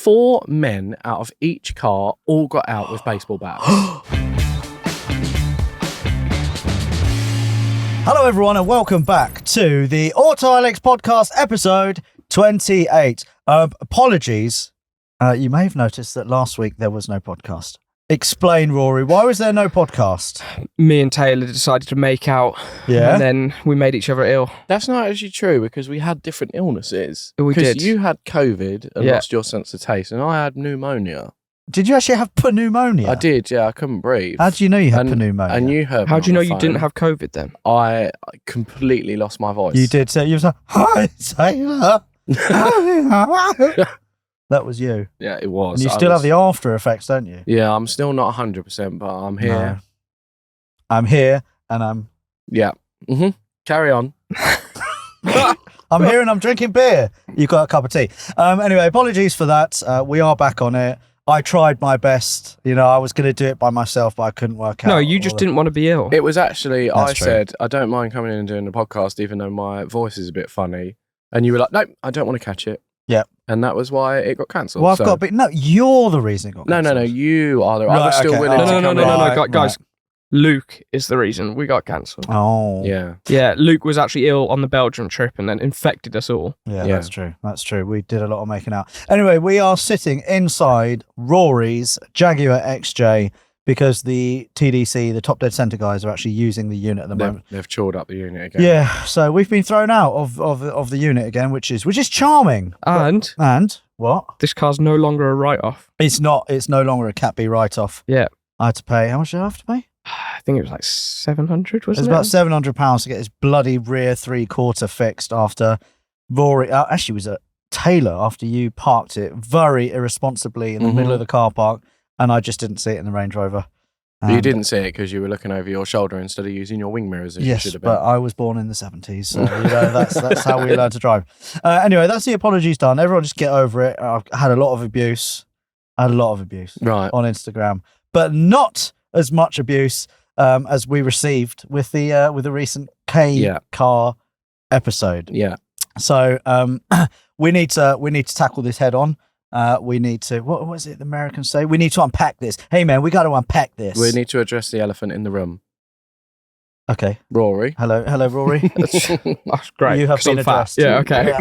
4 men out of each car all got out with baseball bats. Hello, everyone, and welcome back to the Autoalex podcast, episode 28. Apologies. You may have noticed that last week there was no podcast. Explain, Rory. Why was there no podcast? Me and Taylor decided to make out, and then we made each other ill. That's not actually true because we had different illnesses. We did. Because you had COVID and lost your sense of taste, and I had pneumonia. Did you actually have pneumonia? I did, yeah. I couldn't breathe. How do you know you had pneumonia? And you heard me How do you know on the you didn't phone. have COVID then? I completely lost my voice. You did say, you was like, hi, Taylor. That was you. Yeah, it was. And you still have the after effects, don't you? Yeah, I'm still not 100%, but I'm here. No. I'm here, and I'm... Yeah. Mm-hmm. Carry on. I'm here and I'm drinking beer. You've got a cup of tea. Anyway, apologies for that. We are back on it. I tried my best. You know, I was going to do it by myself, but I couldn't work out. No, you just didn't want to be ill. It was actually, That's I true. said, I don't mind coming in and doing the podcast, even though my voice is a bit funny. And you were like, no, I don't want to catch it. Yeah. And that was why it got cancelled. Well, I've got a bit... No, you're the reason it got No, cancelled. you are the... I was Right, still okay. willing to come in. No, guys. Right. Luke is the reason we got cancelled. Oh. Yeah. Yeah, Luke was actually ill on the Belgium trip and then infected us all. Yeah, Yeah. that's true. That's true. We did a lot of making out. Anyway, we are sitting inside Rory's Jaguar XJ because the TDC, the top dead centre guys, are actually using the unit at the moment. They've chawed up the unit again. Yeah, so we've been thrown out of the unit again, which is charming. And And what? this car's no longer a write-off. It's not. It's no longer a Cat B write-off. Yeah. I had to pay. How much did I have to pay? I think it was like 700, It was wasn't about it? £700 to get his bloody rear 3/4 fixed after Rory. Actually, it was Taylor after you parked it very irresponsibly in the middle of the car park, and I just didn't see it in the Range Rover. But you didn't see it because you were looking over your shoulder instead of using your wing mirrors as you Yes, should have been. but I was born in the 70s, so you know, that's how we learned to drive. Anyway, that's the apologies done. Everyone just get over it. I've had a lot of abuse. Right. On Instagram, but not as much abuse as we received with the recent K car episode. Yeah. So we need to tackle this head on. We need to, what was it the Americans say? We need to unpack this. Hey man, we got to unpack this. We need to address the elephant in the room. Okay. Rory. Hello, Rory. That's great. You have 'cause been I'm fat. addressed. Yeah, okay.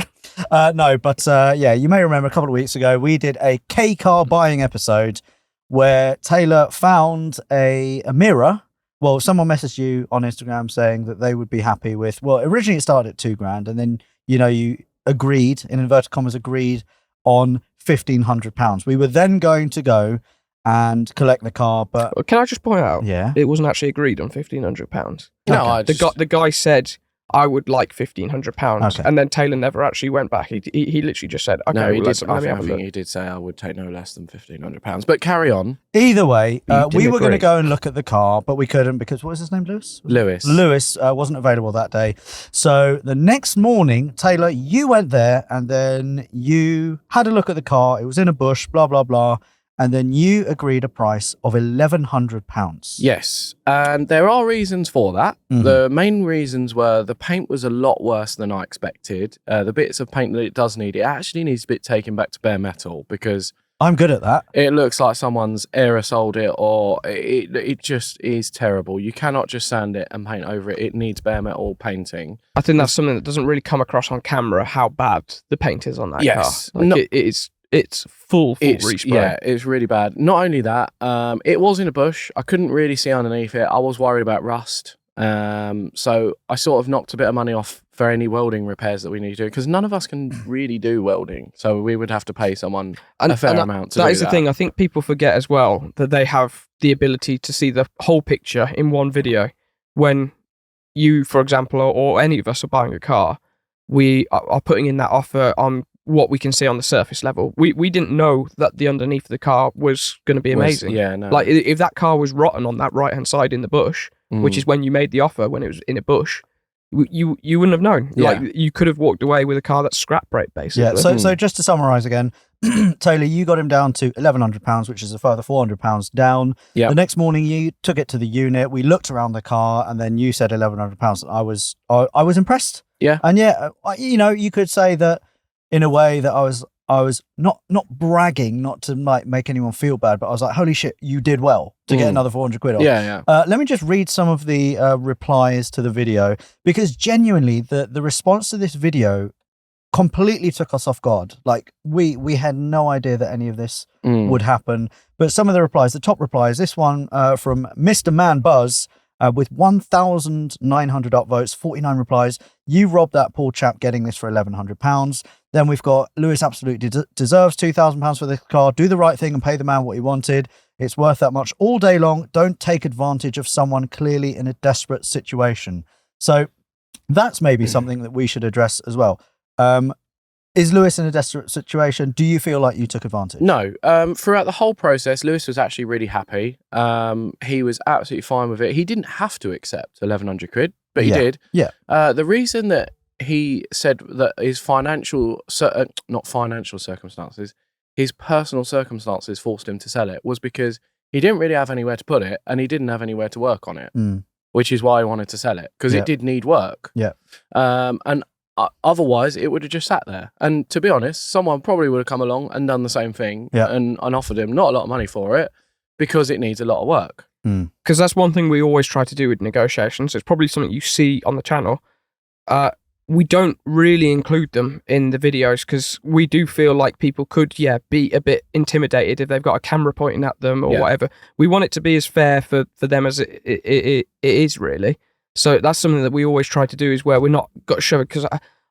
Yeah. No, but you may remember a couple of weeks ago, we did a K car buying episode where Taylor found a mirror. Well, someone messaged you on Instagram saying that they would be happy with, well, originally it started at £2,000 and then, you agreed, in inverted commas, on £1,500. We were then going to go and collect the car, but Can I just point out, yeah, it wasn't actually agreed on £1,500. No, Okay. The guy said, I would like £1,500. Okay. And then Taylor never actually went back. He literally just said, okay, No, he well, did. let me I have a think look. he did say I would take no less than £1,500. But carry on. either way, You we didn't were going to agree. go and look at the car, but we couldn't because, what was his name, Lewis? Lewis wasn't available that day. So the next morning, Taylor, you went there and then you had a look at the car. It was in a bush, blah, blah, blah. And then you agreed a price of £1,100. Yes. And there are reasons for that. Mhm. The main reasons were the paint was a lot worse than I expected. The bits of paint that it does need, it actually needs to be taken back to bare metal because I'm good at that. it looks like someone's aerosoled it or it just is terrible. You cannot just sand it and paint over it. It needs bare metal painting. I think that's something that doesn't really come across on camera, how bad the paint is on that Yes. car. Like, No- it's full respray. Yeah, it's really bad. Not only that, it was in a bush. I couldn't really see underneath it. I was worried about rust. So I sort of knocked a bit of money off for any welding repairs that we need to do because none of us can really do welding. So we would have to pay someone a fair amount to do that. That is the thing. I think people forget as well that they have the ability to see the whole picture in one video. When you, for example, or any of us are buying a car, we are putting in that offer on what we can see on the surface level. We didn't know that the underneath of the car was going to be amazing. Yeah, no. Like if that car was rotten on that right hand side in the bush, which is when you made the offer, when it was in a bush, you wouldn't have known. Yeah. Like you could have walked away with a car that's scrap rate basically. Yeah. So just to summarise again, Taylor, you got him down to £1,100, which is a further £400 down. Yeah. The next morning, you took it to the unit. We looked around the car, and then you said £1,100. I was impressed. Yeah. And you could say that in a way that I I was not bragging, not to like make anyone feel bad, but I was like, holy shit, you did well to get another 400 quid off. Yeah. Let me just read some of the replies to the video, because genuinely the response to this video completely took us off guard. Like we had no idea that any of this would happen. But some of the replies, the top replies, this one from Mr. Man Buzz with 1,900 upvotes, 49 replies. You robbed that poor chap getting this for £1,100. Then we've got Lewis absolutely deserves £2,000 for this car. Do the right thing and pay the man what he wanted. It's worth that much all day long. Don't take advantage of someone clearly in a desperate situation. So that's maybe something that we should address as well. Is Lewis in a desperate situation? Do you feel like you took advantage? No. Throughout the whole process, Lewis was actually really happy. He was absolutely fine with it. He didn't have to accept 1,100 quid, but he did. Yeah. The reason that he said that his not financial circumstances, his personal circumstances forced him to sell it was because he didn't really have anywhere to put it and he didn't have anywhere to work on it, which is why he wanted to sell it, because it did need work. Yeah. And otherwise, it would have just sat there. And to be honest, someone probably would have come along and done the same thing and offered him not a lot of money for it because it needs a lot of work. Because that's one thing we always try to do with negotiations. It's probably something you see on the channel. We don't really include them in the videos because we do feel like people could, be a bit intimidated if they've got a camera pointing at them or whatever. We want it to be as fair for them as it is, really. So that's something that we always try to do, is where we're not got to show it, because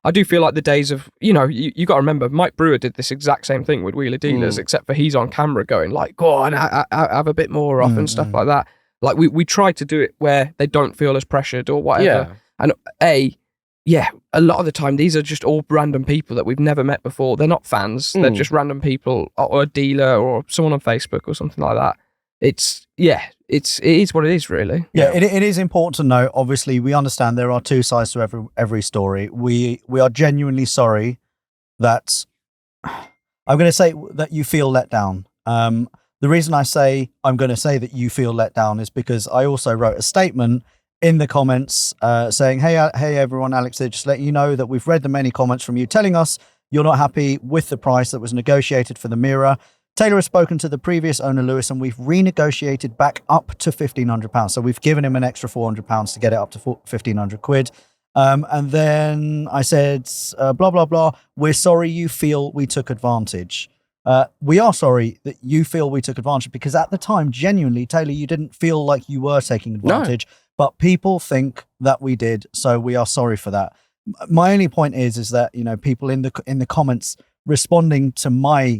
I do feel like the days of, you got to remember, Mike Brewer did this exact same thing with Wheeler Dealers, except for he's on camera going like, go on, I have a bit more off and stuff like that. Like we try to do it where they don't feel as pressured or whatever. And a lot of the time, these are just all random people that we've never met before. They're not fans. They're just random people, or a dealer or someone on Facebook or something like that. It is what it is, really. Yeah, it is important to note. Obviously, we understand there are two sides to every story. We are genuinely sorry that I'm going to say that you feel let down. The reason I say I'm going to say that you feel let down is because I also wrote a statement in the comments saying, hey everyone, Alex here, just let you know that we've read the many comments from you telling us you're not happy with the price that was negotiated for the mirror. Taylor has spoken to the previous owner, Lewis, and we've renegotiated back up to £1,500. So we've given him an extra £400 to get it up to 1,500 quid. And then I said, blah, blah, blah. We're sorry you feel we took advantage. We are sorry that you feel we took advantage, because at the time, genuinely, Taylor, you didn't feel like you were taking advantage, but people think that we did. So we are sorry for that. My only point is that, people in the comments responding to my,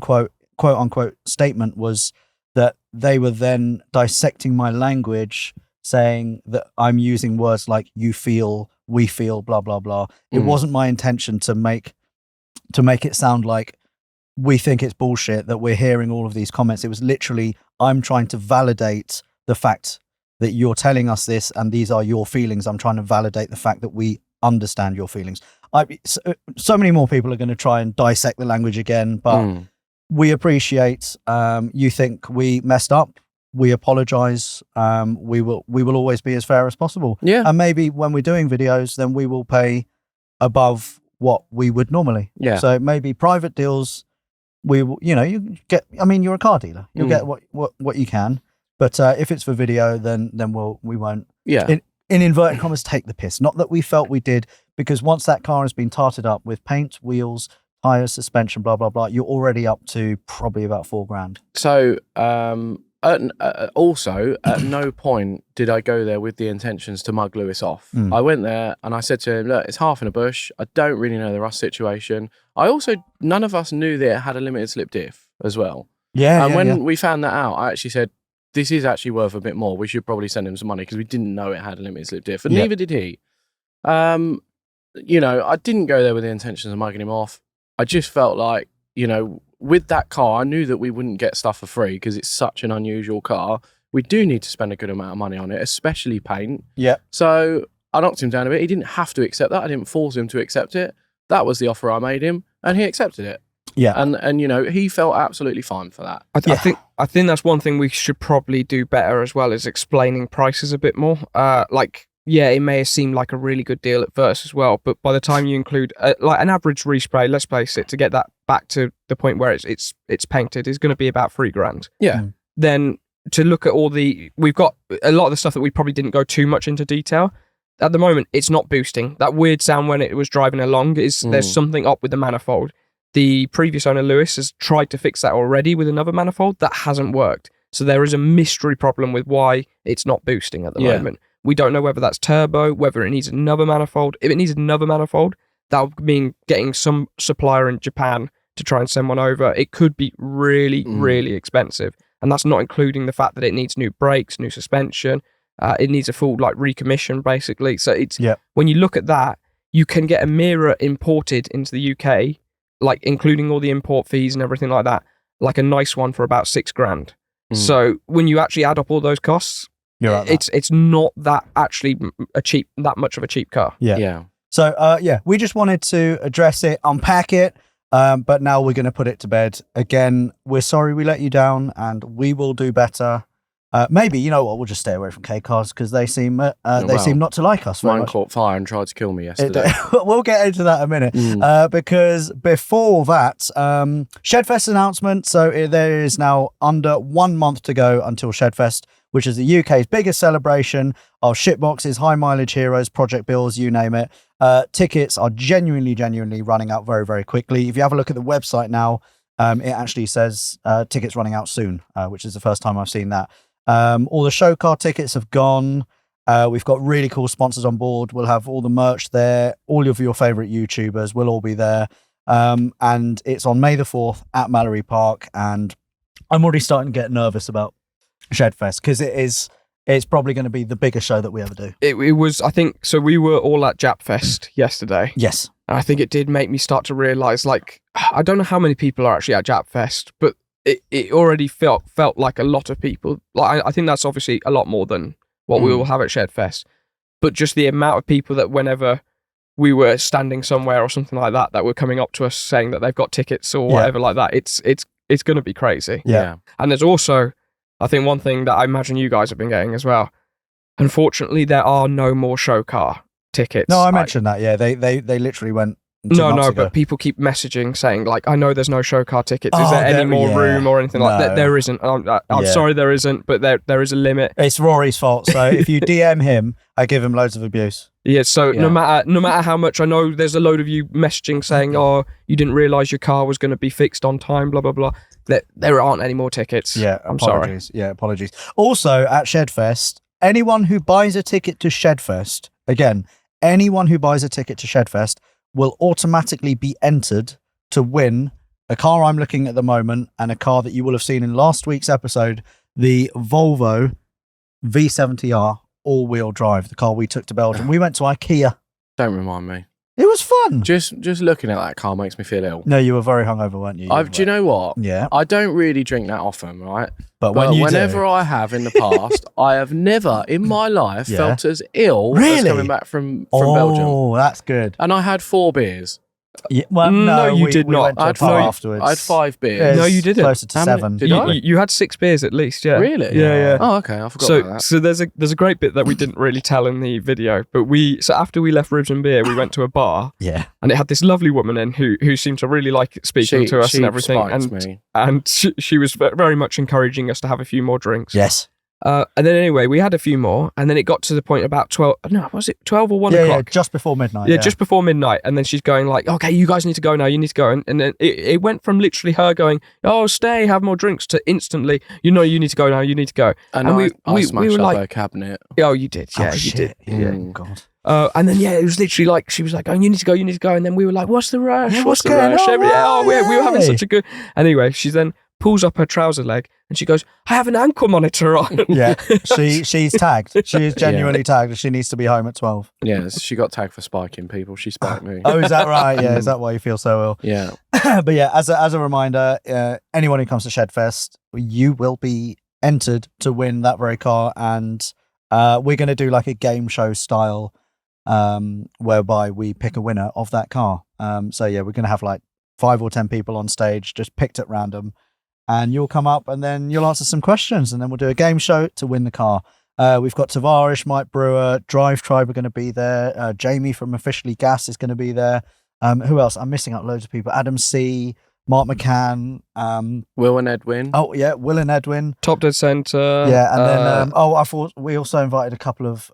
quote unquote statement was that they were then dissecting my language, saying that I'm using words like you feel, we feel, blah, blah, blah. It wasn't my intention to make it sound like we think it's bullshit that we're hearing all of these comments. It was literally, I'm trying to validate the fact that you're telling us this and these are your feelings. I'm trying to validate the fact that we understand your feelings. So many more people are going to try and dissect the language again, but we appreciate you think we messed up. We apologize. We will always be as fair as possible. Yeah. And maybe when we're doing videos, then we will pay above what we would normally. Yeah. So maybe private deals, you get, you're a car dealer. You'll get what you can. But if it's for video, then we won't. Yeah. In inverted commas, take the piss. Not that we felt we did, because once that car has been tarted up with paint, wheels, tires, suspension, blah, blah, blah, you're already up to probably about £4,000. So, also, at no point did I go there with the intentions to mug Lewis off. I went there and I said to him, look, it's half in a bush. I don't really know the rust situation. None of us knew that it had a limited slip diff as well. Yeah. And when we found that out, I actually said, this is actually worth a bit more. We should probably send him some money, because we didn't know it had a limited slip diff, and neither did he. I didn't go there with the intentions of mugging him off. I just felt like, with that car, I knew that we wouldn't get stuff for free because it's such an unusual car. We do need to spend a good amount of money on it, especially paint. Yeah. So I knocked him down a bit. He didn't have to accept that. I didn't force him to accept it. That was the offer I made him, and he accepted it. Yeah. And he felt absolutely fine for that. I think that's one thing we should probably do better as well, is explaining prices a bit more. Like yeah, it may have seemed like a really good deal at first as well, but by the time you include like an average respray, let's face it, to get that back to the point where it's painted is going to be about $3,000. Yeah. Then to look at we've got a lot of the stuff that we probably didn't go too much into detail. At the moment, it's not boosting. That weird sound when it was driving along is there's something up with the manifold. The previous owner, Lewis, has tried to fix that already with another manifold. That hasn't worked. So there is a mystery problem with why it's not boosting at the moment. We don't know whether that's turbo, whether it needs another manifold. If it needs another manifold, that would mean getting some supplier in Japan to try and send one over. It could be really, really expensive. And that's not including the fact that it needs new brakes, new suspension. It needs a full recommission, basically. So it's when you look at that, you can get a mirror imported into the UK, like including all the import fees and everything like that, like a nice one for about $6,000. So when you actually add up all those costs, it's not that actually that much of a cheap car. Yeah. So we just wanted to address it, unpack it, but now we're going to put it to bed. Again, we're sorry we let you down, and we will do better. Maybe, you know what, we'll just stay away from K cars because they seem seem not to like us very Mine much. caught fire and tried to kill me yesterday. We'll get into that in a minute because before that, Shedfest announcement. So there is now under 1 month to go until Shedfest, which is the UK's biggest celebration of shitboxes, high mileage heroes, project bills, you name it. Tickets are genuinely running out very, very quickly. If you have a look at the website now, it actually says tickets running out soon, which is the first time I've seen that. All the show car tickets have gone. We've got really cool sponsors on board. We'll have all the merch there. All of your favorite YouTubers will all be there. And it's on May the 4th at Mallory Park. And I'm already starting to get nervous about Shedfest because it's probably going to be the biggest show that we ever do. It was, I think, so we were all at Japfest yesterday. Yes. And I think it did make me start to realise, like, I don't know how many people are actually at Japfest, but it already felt like a lot of people. Like, I think that's obviously a lot more than what we will have at Shedfest. But just the amount of people that whenever we were standing somewhere or something like that were coming up to us saying that they've got tickets or whatever like that, it's going to be crazy. Yeah. And there's also, I think one thing that I imagine you guys have been getting as well. Unfortunately, there are no more show car tickets. No, I mentioned that. Yeah, they literally went. 2 months ago. But people keep messaging saying like, I know there's no show car tickets. Is there any more room or anything like that? There isn't. I'm sorry, there isn't, but there is a limit. It's Rory's fault. So if you DM him, I give him loads of abuse. Yeah. So no matter how much, I know there's a load of you messaging saying, oh, you didn't realise your car was going to be fixed on time, blah blah blah. There aren't any more tickets. Yeah, I'm sorry. Yeah, apologies. Also at Shedfest, anyone who buys a ticket to Shedfest, again, anyone who buys a ticket to Shedfest will automatically be entered to win a car I'm looking at the moment and a car that you will have seen in last week's episode, the Volvo V70R all-wheel drive, the car we took to Belgium. We went to IKEA. Don't remind me. It was fun. Just looking at that car makes me feel ill. No, you were very hungover, weren't you? Do you know what? Yeah. I don't really drink that often, right? But whenever I have in the past, I have never in my life felt as ill as coming back from Belgium. Oh, that's good. And I had 4 beers. Yeah, well, no, you did not. I had 5 afterwards. I had 5 beers. Yeah, no, you didn't. Closer to 7. Did I? You had 6 beers at least, yeah. Really? Yeah. Oh, okay. I forgot about that. So there's a great bit that we didn't really tell in the video, but after we left Ribs and Beer, we went to a bar. Yeah. And it had this lovely woman in who seemed to really like speaking to us and everything. And she was very much encouraging us to have a few more drinks. Yes. And then anyway, we had a few more, and then it got to the point about 12. No, was it 12 or 1 o'clock? Yeah, just before midnight. Yeah, just before midnight. And then she's going like, "Okay, you guys need to go now. You need to go." And then it went from literally her going, "Oh, stay, have more drinks," to instantly, "You need to go now. You need to go." And I smashed up her cabinet. Oh, you did. Yeah, you did. Yeah. God. And then it was literally like she was like, "Oh, you need to go," and then we were like, "What's the rush? Yeah, what's the going rush?" on? We were having such a good. Anyway, she then pulls up her trouser leg and she goes, "I have an ankle monitor on." Yeah, she's tagged. She is genuinely tagged. She needs to be home at 12. Yeah, she got tagged for spiking people. She spiked me. Oh, is that right? Yeah, is that why you feel so ill? Yeah. But yeah, as a reminder, anyone who comes to Shedfest, you will be entered to win that very car, and we're going to do like a game show style, whereby we pick a winner of that car. So yeah, we're going to have like 5 or 10 people on stage, just picked at random. And you'll come up and then you'll answer some questions and then we'll do a game show to win the car. We've got Tavarish, Mike Brewer, Drive Tribe are going to be there. Jamie from Officially Gas is going to be there. Who else? I'm missing out loads of people. Adam C, Mark McCann. Will and Edwin. Oh yeah, Will and Edwin. Top Dead Centre. Yeah, and then I thought we also invited a couple of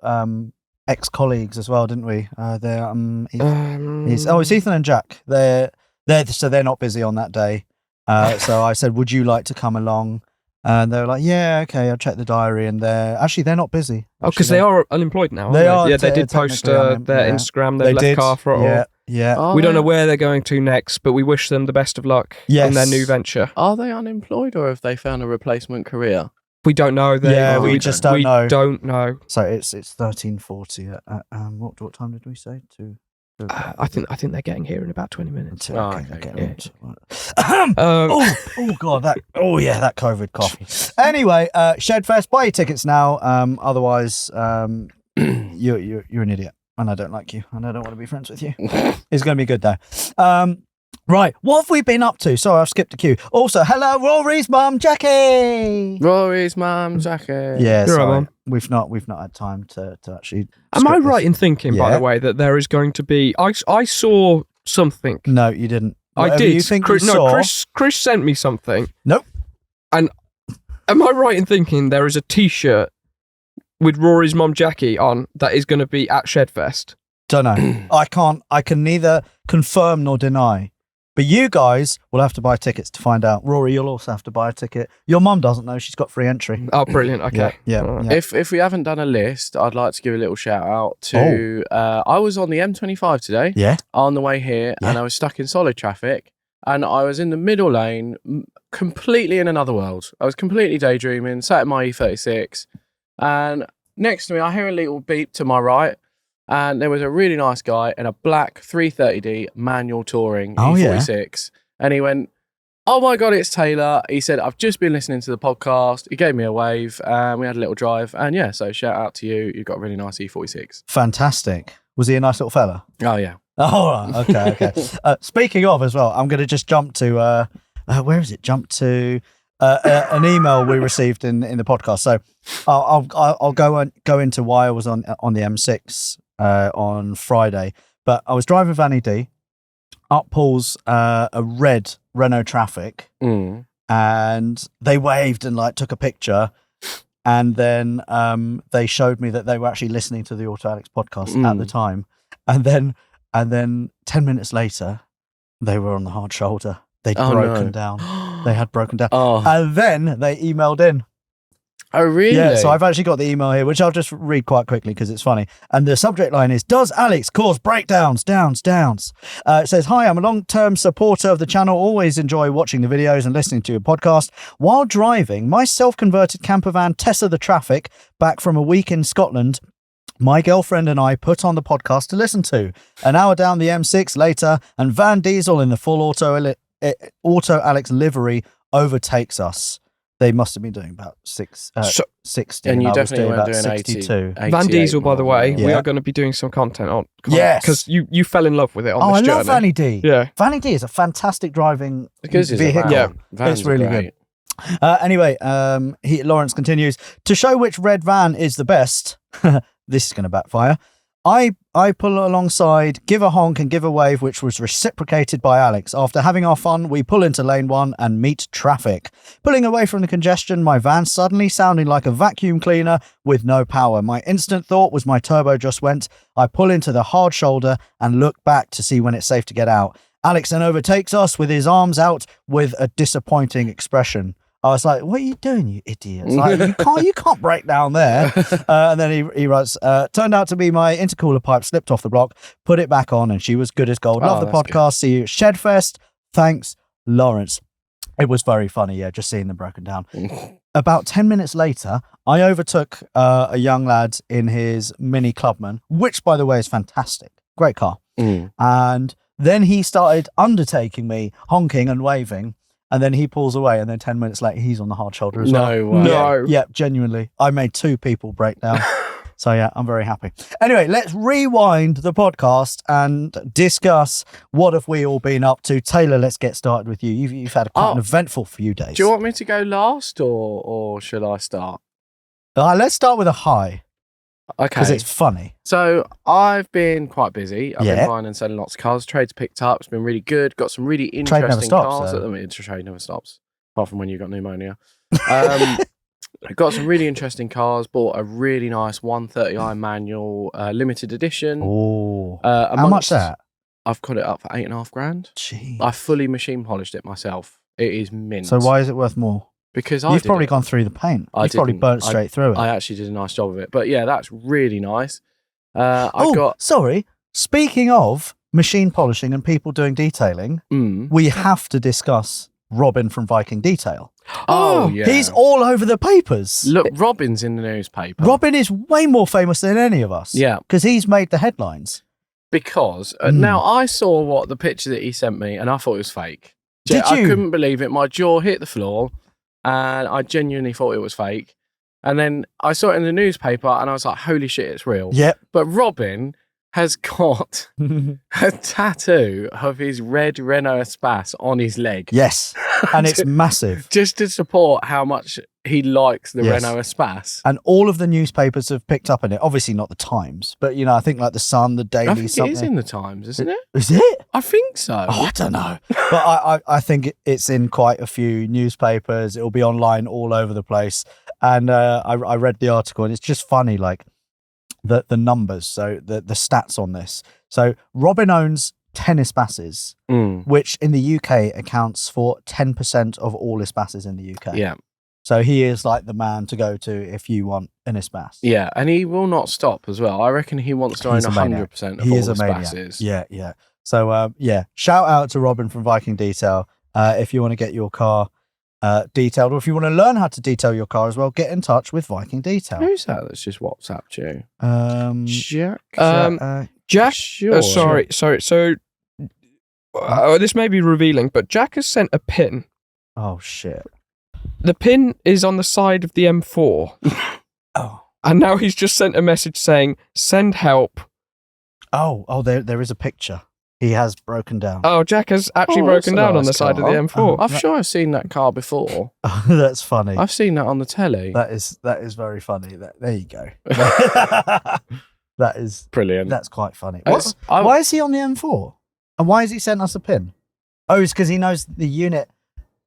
ex-colleagues as well, didn't we? It's Ethan and Jack. They're not busy on that day. So I said, would you like to come along? And they were like, yeah, okay, I'll check the diary. And they're not busy. Oh, because they are unemployed now. They are. Yeah, they did post their Instagram. They've left car throttle. Yeah. Are We don't they- know where they're going to next, but we wish them the best of luck in their new venture. Are they unemployed or have they found a replacement career? We don't know. We just don't know. We don't know. So it's 13:40. What time did we say? I think they're getting here in about 20 minutes. Okay. Um, God, that COVID cough. Anyway, Shedfest, buy your tickets now. Otherwise, you're an idiot, and I don't like you, and I don't want to be friends with you. It's going to be good though. Right, what have we been up to? Sorry, I've skipped a queue. Also, hello, Rory's mum, Jackie. Rory's mum, Jackie. Yeah, You're right, sorry. Mum. We've not had time to actually. Am I script right this. in thinking, by Yeah. the way, that there is going to be? I saw something. No, you didn't. I Whatever did. You think Chris, you saw, Chris sent me something. Nope. And am I right in thinking there is a T-shirt with Rory's mum Jackie on that is going to be at Shedfest? Don't know. I can neither confirm nor deny. But you guys will have to buy tickets to find out. Rory, you'll also have to buy a ticket. Your mum doesn't know. She's got free entry. Oh, brilliant. Okay. Yeah. All right. Yeah. If we haven't done a list, I'd like to give a little shout out to. I was on the M25 today Yeah. on the way here, and I was stuck in solid traffic, and I was in the middle lane, completely in another world. I was completely daydreaming, sat in my E36, and next to me, I hear a little beep to my right. And there was a really nice guy in a black 330D manual touring E46. And he went, oh my God, it's Taylor. He said, I've just been listening to the podcast. He gave me a wave and we had a little drive. And yeah, so shout out to you. You've got a really nice E46. Fantastic. Was he a nice little fella? Oh, yeah. Oh, right. Okay. Speaking of as well, I'm going to just jump to, where is it? Jump to an email we received in the podcast. So I'll go into why I was on the M6 on Friday, but I was driving Vanny D. Up pulls a red Renault Traffic, and they waved and like took a picture, and then they showed me that they were actually listening to the Autoalex podcast at the time, and then 10 minutes later, they were on the hard shoulder. They'd broken down. They had broken down, and then they emailed in. Oh, really? Yeah, so I've actually got the email here, which I'll just read quite quickly because it's funny. And the subject line is, does Alex cause breakdowns? Downs. It says, hi, I'm a long-term supporter of the channel. Always enjoy watching the videos and listening to your podcast. While driving my self-converted camper van, Tessa the Traffic, back from a week in Scotland, my girlfriend and I put on the podcast to listen to. An hour down the M6 later, and Van Diesel in the full Autoalex livery overtakes us. They must have been doing about 60. And you I was definitely doing weren't about doing 62. 80, Van Diesel, by the way, Yeah. we are going to be doing some content on. Yes. Because you fell in love with it on Oh, this I journey. love Vanny D. Yeah. Vanny D is a fantastic driving Because it's a vehicle. van. Yeah. Vans It's are really great. Anyway, Lawrence continues, to show which red van is the best, this is going to backfire, I pull alongside, give a honk and give a wave, which was reciprocated by Alex. After having our fun, we pull into lane 1 and meet traffic. Pulling away from the congestion, my van suddenly sounding like a vacuum cleaner with no power. My instant thought was my turbo just went. I pull into the hard shoulder and look back to see when it's safe to get out. Alex then overtakes us with his arms out with a disappointing expression. I was like, what are you doing, you idiots? Like, you can't break down there. And then he writes, turned out to be my intercooler pipe slipped off the block, put it back on, and she was good as gold. Love the that's podcast. See you at Shedfest. Thanks, Lawrence. It was very funny, yeah, just seeing them broken down. About 10 minutes later, I overtook a young lad in his Mini Clubman, which, by the way, is fantastic. Great car. And then he started undertaking me, honking and waving. And then he pulls away, and then 10 minutes later, he's on the hard shoulder as well. No way. No. Yeah, genuinely. I made 2 people break down. So, yeah, I'm very happy. Anyway, let's rewind the podcast and discuss what have we all been up to. Taylor, let's get started with you. You've had quite an eventful few days. Do you want me to go last or should I start? Let's start with a high because Okay. it's funny. So I've been quite busy. I've Yeah. been buying and selling lots of cars. Trade's picked up. It's been really good. Got some really Trade never interesting stops, cars so. at the minute. Trade never stops, apart from when you got pneumonia. I got some really interesting cars. Bought a really nice 130i manual limited edition. Oh, how much that? I've got it up for $8,500. Jeez. I fully machine polished it myself. It is mint. So why is it worth more? Because You've did probably it. gone through the paint. I You've probably didn't. burnt straight through it. I actually did a nice job of it. But yeah, that's really nice. Sorry. Speaking of machine polishing and people doing detailing, we have to discuss Robin from Viking Detail. Oh, yeah. He's all over the papers. Look, Robin's in the newspaper. Robin is way more famous than any of us. Yeah. Because he's made the headlines. Because now I saw the picture that he sent me and I thought it was fake. Did I you? couldn't believe it. My jaw hit the floor and I genuinely thought it was fake. And then I saw it in the newspaper and I was like, holy shit, it's real. Yep. But Robin has got a tattoo of his red Renault Espace on his leg. Yes. And it's massive. Just to support how much he likes the Yes. Renault Espace. And all of the newspapers have picked up on it. Obviously not the Times, but I think like the Sun, the Daily, I think something. it is in the Times, isn't it? Is it? I think so. Oh, I don't know. But I think it's in quite a few newspapers. It'll be online all over the place. And I read the article and it's just funny, like the numbers, so the stats on this. So Robin owns 10 Espaces, which in the UK accounts for 10% of all Espaces in the UK. Yeah. So he is like the man to go to if you want an Espace. Yeah, and he will not stop as well. I reckon he wants to own He's a maniac. 100% of He all is a the maniac. Spaces. Yeah. So shout out to Robin from Viking Detail. If you want to get your car detailed, or if you want to learn how to detail your car as well, get in touch with Viking Detail. Who's that that's just WhatsApped you? Jack? Jack. Sure. Sorry. So this may be revealing, but Jack has sent a pin. Oh shit. The pin is on the side of the M4. Oh. And now he's just sent a message saying, send help. Oh, there is a picture. He has broken down. Oh, Jack has actually Oh, that's broken a down on nice the side of the car. M4. I'm sure I've seen that car before. That's funny. I've seen that on the telly. That is very funny. There you go. That is Brilliant. That's quite funny. It's- Why is he on the M4? And why has he sent us a pin? Oh, it's because he knows the unit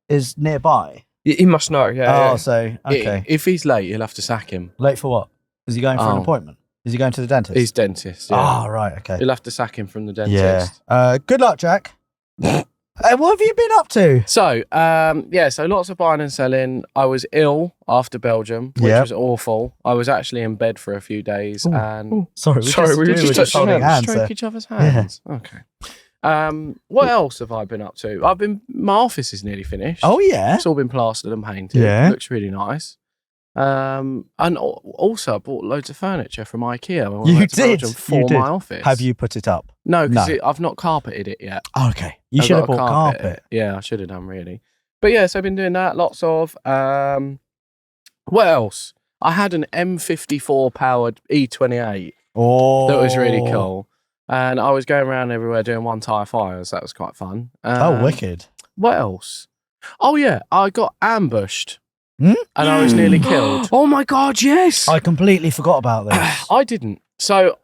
is nearby. He must know, yeah. Oh, so okay. If he's late, you'll have to sack him. Late for what? Is he going for an Oh. appointment? Is he going to the dentist? He's dentist. Yeah. Oh, right. Okay. You'll have to sack him from the dentist. Yeah. Good luck, Jack. What have you been up to? So, so lots of buying and selling. I was ill after Belgium, which Yep. was awful. I was actually in bed for a few days and Sorry, we were just touching holding hands. stroke each other's hands. Okay. What else have I been up to? My office is nearly finished. Oh yeah. It's all been plastered and painted. Yeah. It looks really nice. And also I bought loads of furniture from IKEA when You I went to did. Belgium for You did. my office. Have you put it up? No, because No. I've not carpeted it yet. Oh, okay. You I've should have got to bought carpet. it. Yeah, I should have done really. But yeah, so I've been doing that. Lots of what else? I had an M54 powered E28 Oh, that was really cool. And I was going around everywhere doing one tire fires. That was quite fun. Oh, wicked. What else? Oh yeah, I got ambushed Hmm? and I was nearly killed. Oh my God, yes. I completely forgot about this. I didn't. So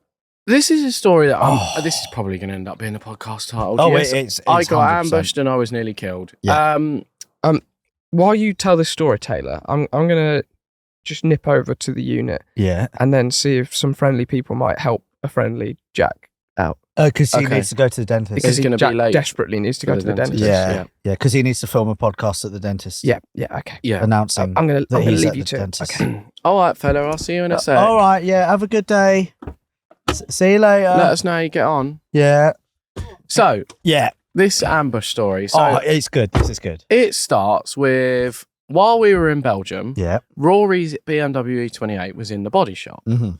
this is a story that Oh. this is probably going to end up being a podcast title. Oh, Yes, it's I got 100%. ambushed and I was nearly killed. Yeah. While you tell this story, Taylor, I'm going to just nip over to the unit Yeah. and then see if some friendly people might help a friendly Jack out. Because he Okay. needs to go to the dentist. Because he's gonna be Jack late desperately needs to go to the dentist. yeah. Because he needs to film a podcast at the dentist. Yeah, okay. Yeah. Announcing I'm going to that he's leave at you the to it. dentist. Okay. All right, fella. I'll see you in a sec. All right. Yeah. Have a good day. See you later. Let us know how you get on. Yeah. So Yeah. this ambush story. So It's good. This is good. it starts with while we were in Belgium, Yeah. Rory's BMW E28 was in the body shop. Mm-hmm.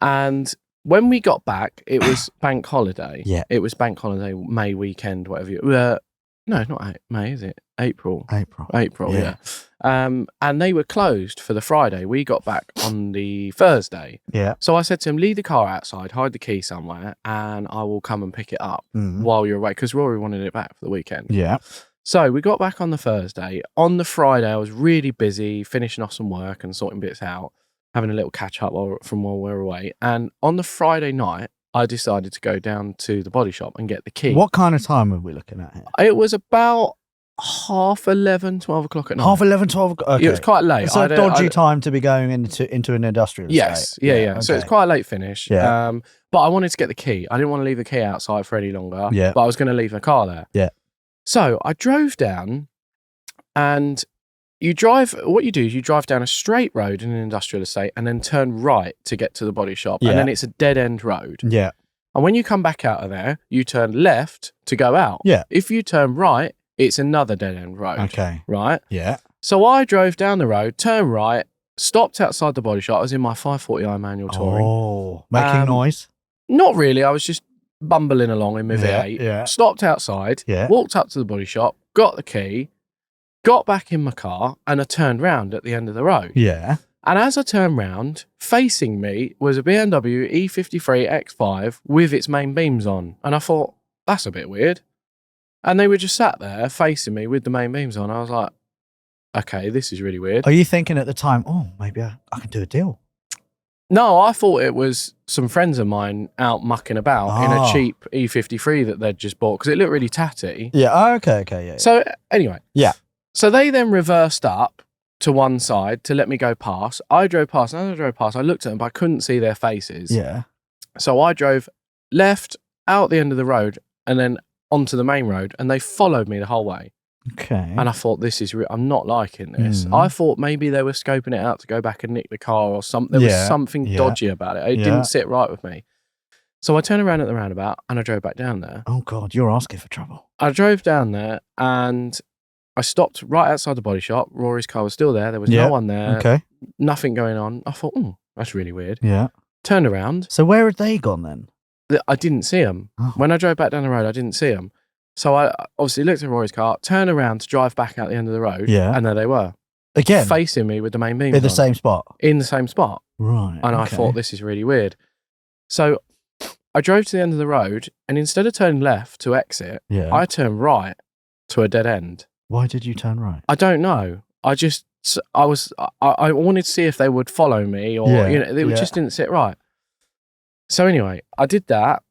And when we got back, it was bank holiday. Yeah. It was bank holiday, May weekend, whatever you... no, not May, is it? April, April. yeah. And they were closed for the Friday. We got back on the Thursday. Yeah. So I said to him, leave the car outside, hide the key somewhere, and I will come and pick it up Mhm. while you're away, because Rory wanted it back for the weekend. Yeah. So we got back on the Thursday. On the Friday, I was really busy finishing off some work and sorting bits out. having a little catch up from while we were away. And on the Friday night, I decided to go down to the body shop and get the key. What kind of time are we looking at here? It was about 11:30, 12 o'clock at night. 11:30, 12 o'clock. Okay. It was quite late. It's a dodgy time to be going into an industrial Yes, estate. yeah. So it's okay. quite a late finish. Yeah. But I wanted to get the key. I didn't want to leave the key outside for any longer. Yeah. But I was going to leave the car there. Yeah. So I drove down, and what you do is you drive down a straight road in an industrial estate and then turn right to get to the body shop. Yeah. And then it's a dead end road. Yeah. And when you come back out of there, you turn left to go out. Yeah. If you turn right, it's another dead end road. Okay. Right? Yeah. So I drove down the road, turned right, stopped outside the body shop. I was in my 540i manual touring. Oh, making noise? Not really. I was just bumbling along in my V8. Yeah. Stopped outside, Yeah. walked up to the body shop, got the key, got back in my car, and I turned round at the end of the road. Yeah. And as I turned round, facing me was a BMW E53 X5 with its main beams on. And I thought, that's a bit weird. And they were just sat there facing me with the main beams on. I was like, okay, this is really weird. Are you thinking at the time, oh, maybe I can do a deal? No, I thought it was some friends of mine out mucking about in a cheap E53 that they'd just bought because it looked really tatty. Yeah. Oh, okay. Yeah. So anyway. Yeah. So they then reversed up to one side to let me go past. I drove past, and as I drove past, I looked at them, but I couldn't see their faces. Yeah. So I drove left out the end of the road and then onto the main road, and they followed me the whole way. Okay. And I thought, I'm not liking this. I thought maybe they were scoping it out to go back and nick the car or something. There was something dodgy about it. It didn't sit right with me. So I turned around at the roundabout and I drove back down there. Oh, God, you're asking for trouble. I drove down there and I stopped right outside the body shop. Rory's car was still there. There was no one there. Okay. Nothing going on. I thought, that's really weird. Yeah. Turned around. So where had they gone then? I didn't see them. Oh. When I drove back down the road, I didn't see them. So I obviously looked at Rory's car, turned around to drive back out the end of the road. Yeah. And there they were. Again? Facing me with the main beams In the on. same spot? In the same spot. Right. And I thought, this is really weird. So I drove to the end of the road, and instead of turning left to exit, I turned right to a dead end. Why did you turn right? I don't know. I wanted to see if they would follow me or, it just didn't sit right. So anyway, I did that.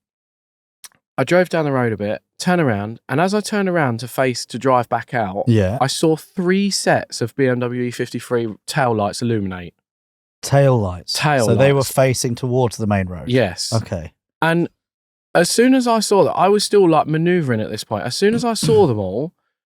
I drove down the road a bit, turned around, and as I turned around to drive back out, I saw 3 sets of BMW E53 tail lights illuminate. Tail lights. So they were facing towards the main road. Yes. Okay. And as soon as I saw that, I was still like maneuvering at this point. As soon as I saw them all,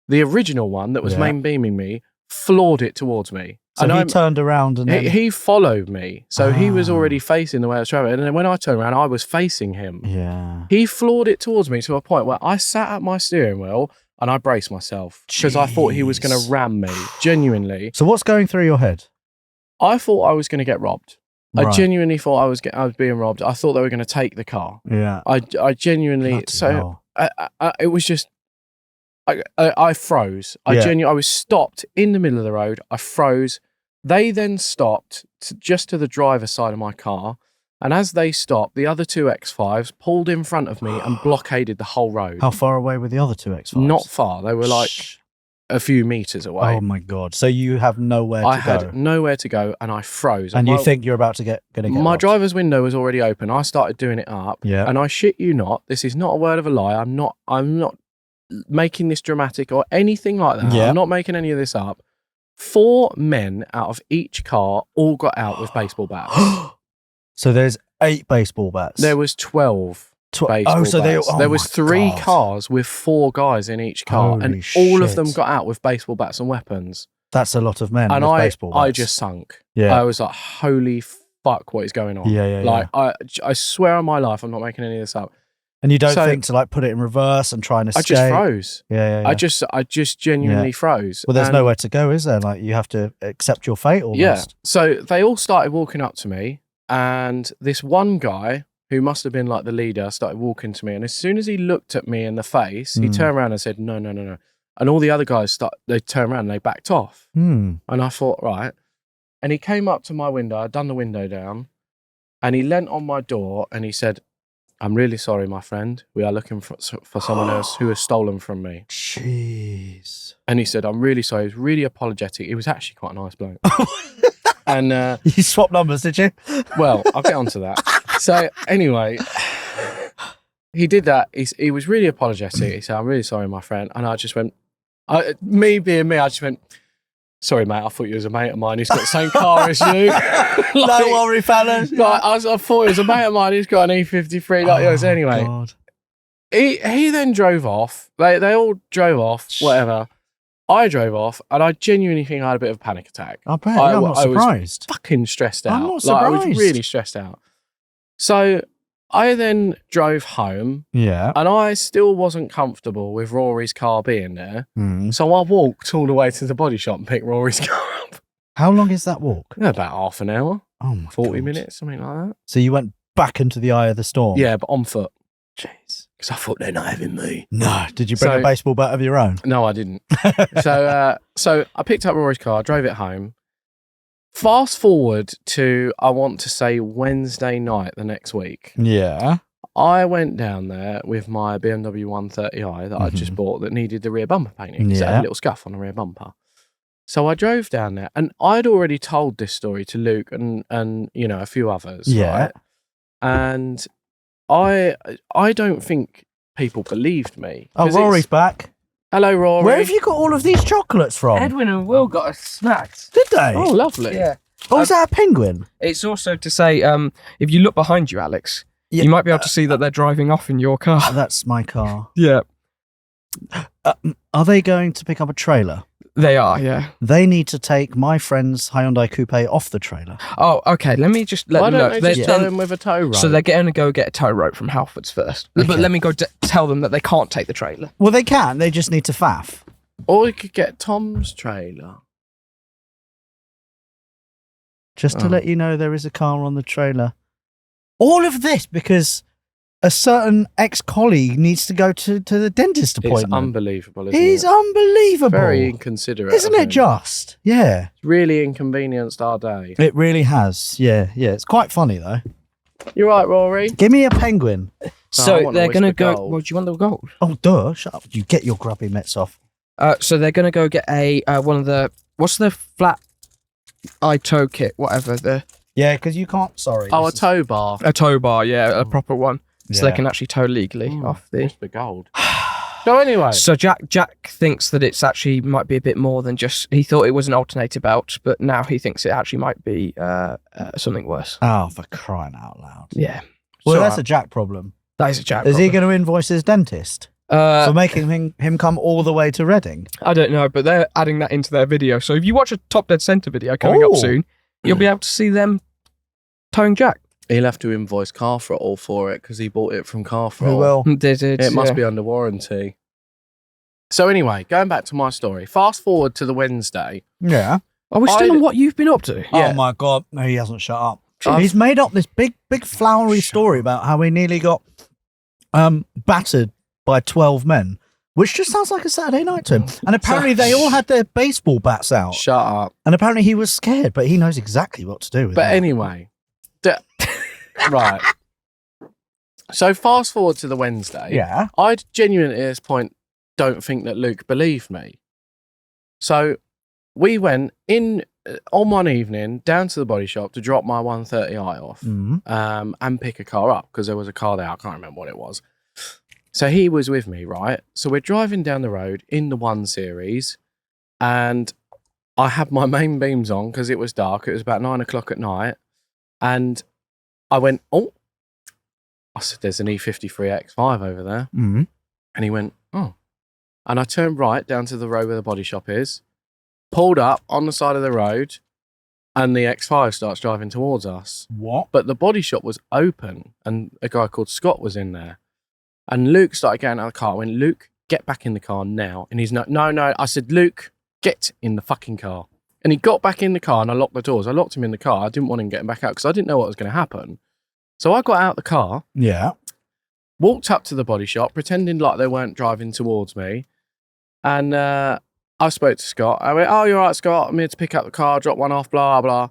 the original one that was main beaming me floored it towards me. So and he turned around and then... he followed me. So he was already facing the way I was traveling. And then when I turned around, I was facing him. Yeah. He floored it towards me to a point where I sat at my steering wheel and I braced myself because I thought he was going to ram me, genuinely. So what's going through your head? I thought I was going to get robbed. Right. I genuinely thought I was being robbed. I thought they were going to take the car. Yeah. I genuinely... it was just... I froze. I was stopped in the middle of the road. I froze. They then stopped just to the driver's side of my car. And as they stopped, the other 2 X5s pulled in front of me and blockaded the whole road. How far away were the other 2 X5s? Not far. They were like a few meters away. Oh my God. So you have nowhere to go. I had nowhere to go and I froze. And you think you're about to get my robbed. driver's window was already open. I started doing it up. Yeah. And I shit you not, this is not a word of a lie. I'm not making this dramatic or anything like that. Yeah. I'm not making any of this up. 4 men out of each car all got out with baseball bats. So there's 8 baseball bats. There was 12 baseball bats. There was 3 cars with 4 guys in each car. Holy and all of shit. them got out with baseball bats and weapons. That's a lot of men And with baseball bats. I just sunk. Yeah. I was like, holy fuck, what is going on? Yeah. Like, I swear on my life, I'm not making any of this up. And you don't think to like put it in reverse and try and escape? I just froze. Yeah. I just genuinely froze. Well, there's And- nowhere to go, is there? Like you have to accept your fate almost. Yeah. So they all started walking up to me, and this one guy who must have been like the leader started walking to me. And as soon as he looked at me in the face, he turned around and said, no. And all the other guys they turned around and they backed off. And I thought, right. And he came up to my window. I'd done the window down, and he leant on my door and he said, I'm really sorry, my friend. We are looking for someone else who has stolen from me. Jeez. And he said, I'm really sorry. He was really apologetic. He was actually quite a nice bloke. And You swapped numbers, did you? well, I'll get onto that. So anyway, he did that. He was really apologetic. He said, "I'm really sorry, my friend." And I just went, me being me, I just went, "Sorry, mate. I thought you was a mate of mine who's got the same car as you." No worry, fellas. Like, I thought it was a mate of mine who's got an E53 like yours. Anyway, God. he then drove off. They all drove off. Whatever. I drove off, and I genuinely think I had a bit of a panic attack. I bet. I I'm not was surprised. Fucking stressed out. I'm not Like, I was surprised. really stressed out. So I then drove home, Yeah. and I still wasn't comfortable with Rory's car being there. Mm. So I walked all the way to the body shop and picked Rory's car up. How long is that walk? About half an hour, Oh my 40 God. minutes, something like that. So you went back into the eye of the storm? Yeah, but on foot. Jeez. Because I thought they're not having me. No. Did you bring So- a baseball bat of your own? No, I didn't. So I picked up Rory's car, drove it home. Fast forward to, I want to say, Wednesday night the next week. Yeah. I went down there with my BMW 130i that I just bought that needed the rear bumper painting. So it had Yeah. a little scuff on the rear bumper. So I drove down there, and I'd already told this story to Luke and a few others. Yeah. Right? And I don't think people believed me. Oh, 'Cause Rory's it's, back. hello, Rory. Where have you got all of these chocolates from? Edwin and Will got us snacks. Did they? Oh, lovely. Yeah. Oh, is that a penguin? It's also to say, if you look behind you, Alex, Yeah. you might be able to see that they're driving off in your car. Oh, that's my car. Yeah. Are they going to pick up a trailer? They are, yeah. They need to take my friend's Hyundai Coupe off the trailer. Oh, okay. Let me just let Why them don't know. they just tow They're- him with a tow rope? So they're going to go get a tow rope from Halfords first. Okay. But let me go tell them that they can't take the trailer. Well, they can. They just need to faff. Or we could get Tom's trailer. Just to Oh. let you know, there is a car on the trailer. All of this because a certain ex-colleague needs to go to the dentist It's appointment. unbelievable, isn't He's it? unbelievable. Very inconsiderate. Isn't of it him. just? Yeah. Really inconvenienced our day. It really has. Yeah, yeah. It's quite funny, though. You're right, Rory. Give me a penguin. I So want they're a going to Whisper go. Gold. Well, do you want the gold? Oh, duh. Shut up. You get your grubby mitts off. So they're going to go get a one of the what's the flat eye tow kit, whatever the Yeah, because you can't. Sorry. Oh, a this is- tow bar. a tow bar, yeah, a proper one, so Yeah. they can actually tow legally off the. Whisper Gold. So anyway, So Jack thinks that it's actually might be a bit more than just. He thought it was an alternator belt, but now he thinks it actually might be something worse. Oh, for crying out loud. Yeah, Well, So, that's a Jack problem. that is a Jack. Is he problem. going to invoice his dentist for making him come all the way to Reading? I don't know, but they're adding that into their video. So if you watch a Top Dead Centre video coming Oh. up soon, you'll be able to see them towing Jack. he'll have to invoice Car Throttle for it because he bought it from Car Who Throttle. will? It must be under warranty. So anyway, going back to my story. Fast forward to the Wednesday. Yeah. Are we still I- on what you've been up to? Yeah. Oh my God. No, he hasn't shut up. I've- He's made up this big flowery story about how he nearly got battered by 12 men, which just sounds like a Saturday night to him. And apparently they all had their baseball bats out. Shut up. And apparently he was scared, but he knows exactly what to do with But it. anyway, right. So fast forward to the Wednesday. Yeah. I genuinely at this point don't think that Luke believed me. So we went in on one evening down to the body shop to drop my 130i off and pick a car up because there was a car there. I can't remember what it was. So he was with me, right? So we're driving down the road in the 1 Series and I had my main beams on because it was dark. It was about 9 o'clock at night. And I went, oh, I said, there's an E53 X5 over there. Mm. And he went, oh. And I turned right down to the road where the body shop is, pulled up on the side of the road, and the X5 starts driving towards us. What? But the body shop was open, and a guy called Scott was in there. And Luke started getting out of the car. I went, Luke, get back in the car now. And he's like, no. I said, Luke, get in the fucking car. And he got back in the car, and I locked the doors. I locked him in the car. I didn't want him getting back out because I didn't know what was going to happen. So I got out the car, Yeah. walked up to the body shop, pretending like they weren't driving towards me. And I spoke to Scott. I went, oh, you're right, Scott. I'm here to pick up the car, drop one off, blah, blah.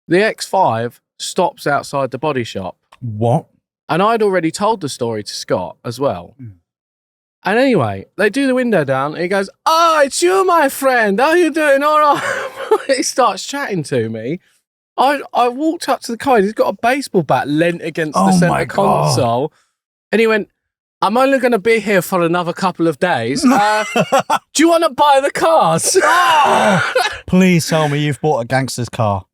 The X5 stops outside the body shop. What? And I'd already told the story to Scott as well. And anyway, they do the window down. And he goes, oh, it's you, my friend. How you doing? All right. He starts chatting to me. I walked up to the car. He's got a baseball bat leant against Oh the my centre God. console, and he went, "I'm only going to be here for another couple of days. Do you want to buy the cars?" Please tell me you've bought a gangster's car.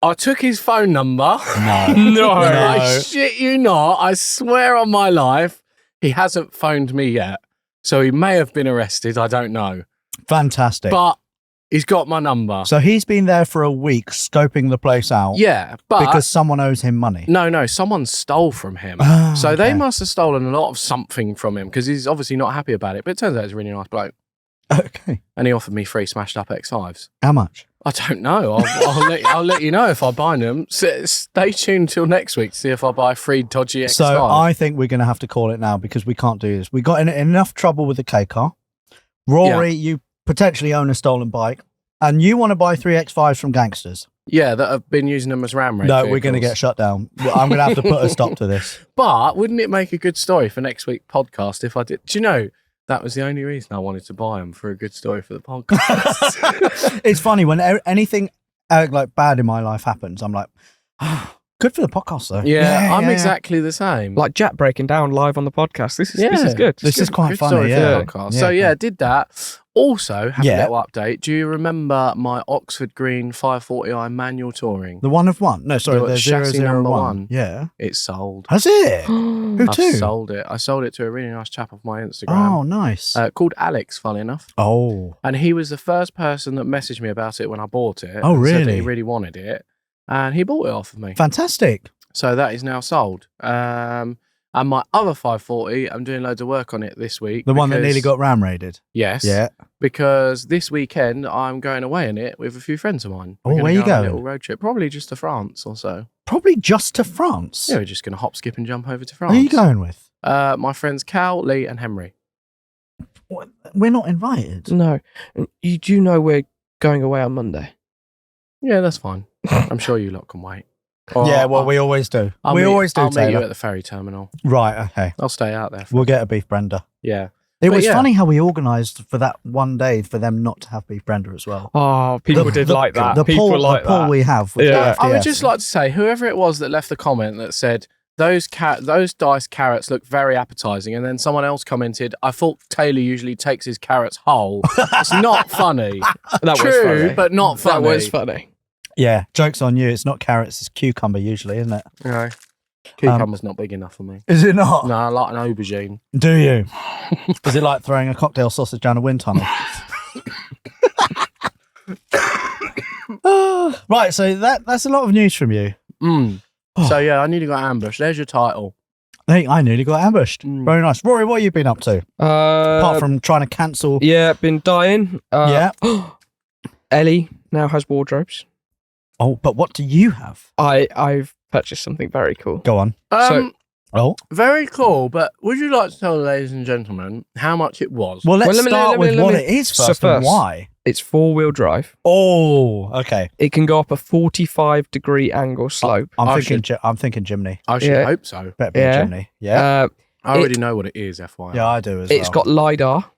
I took his phone number. No. No. I shit you not. I swear on my life, he hasn't phoned me yet. So he may have been arrested. I don't know. Fantastic. But he's got my number. So he's been there for a week scoping the place out. Yeah, but Because someone owes him money. no, someone stole from him. Ah, So they okay. must have stolen a lot of something from him because he's obviously not happy about it. But it turns out he's a really nice bloke. Okay. And he offered me 3 smashed up X5s. How much? I don't know. I'll let you know if I buy them. Stay tuned till next week to see if I buy 3 dodgy X5. So I think we're going to have to call it now because we can't do this. We got in enough trouble with the K car. Rory, you potentially own a stolen bike, and you want to buy 3 X5s from gangsters. Yeah, that have been using them as ram raid No, vehicles. we're going to get shut down. I'm going to have to put a stop to this. But wouldn't it make a good story for next week's podcast if I did? Do you know, that was the only reason I wanted to buy them, for a good story for the podcast. It's funny when anything like bad in my life happens. I'm like, good for the podcast though. Yeah, I'm exactly the same. Like Jack breaking down live on the podcast. This is Yeah. good. This is quite Good funny. story for the Yeah. podcast. Yeah, So cool. did that. Also, have Yeah. a little update. Do you remember my Oxford Green 540i manual touring? The 1 of 1. No, sorry, The the chassis 001. number 1. Yeah. It's sold. Has it? Who I've to? sold it. I sold it to a really nice chap off my Instagram. Oh, nice. Called Alex, funny enough. Oh. And he was the first person that messaged me about it when I bought it. Oh, and said that really? he really wanted it. And he bought it off of me. Fantastic. So that is now sold. And my other 540, I'm doing loads of work on it this week. The one that because- nearly got ram raided. Yes. Yeah. Because this weekend I'm going away in it with a few friends of mine. Oh, We're gonna where you go on a going? little road trip, probably just to France or so. Probably just to France. Yeah, we're just going to hop, skip, and jump over to Who France. are you going with? My friends Cal, Lee, and Henry. We're not invited. No. You do know we're going away on Monday. Yeah, that's fine. I'm sure you lot can wait. Or Yeah, well, I'll- we always do. I'll We meet- always do, I'll meet you Taylor. at the ferry terminal. Right, okay. I'll stay out there. We'll get a beef Brenda. Yeah. It But was yeah. funny how we organised for that one day for them not to have beef Brenda as well. Oh, people did like that. The People poll, like the poll that. we have. With Yeah. the I would FDS. just like to say, whoever it was that left the comment that said, those diced carrots look very appetizing, and then someone else commented, I thought Taylor usually takes his carrots whole. It's not funny. That was True, funny. but not funny. That was funny. Yeah, joke's on you. It's not carrots, it's cucumber usually, isn't it? No. Cucumber's not big enough for me. Is it not? No, I like an aubergine. Do you? Is it like throwing a cocktail sausage down a wind tunnel? Right, so that's a lot of news from you. Mm. Oh. So yeah, I nearly got ambushed. There's your title. Hey, I nearly got ambushed. Mm. Very nice. Rory, what have you been up to? Apart from trying to cancel. Yeah, been dying. Yeah. Ellie now has wardrobes. Oh, but what do you have? I've purchased something very cool. Go on. Oh, Very cool, but would you like to tell the ladies and gentlemen how much it was? well, let's let me- start let me- with let what me- it is So first and first- why. It's 4-wheel drive. Oh, okay. It can go up a 45-degree angle slope. I'm thinking Jimny. I should Yeah. hope so. Better be a Yeah. Jimny. Yeah. I already know what it is, FYI. Yeah, I do as It's well. got LiDAR.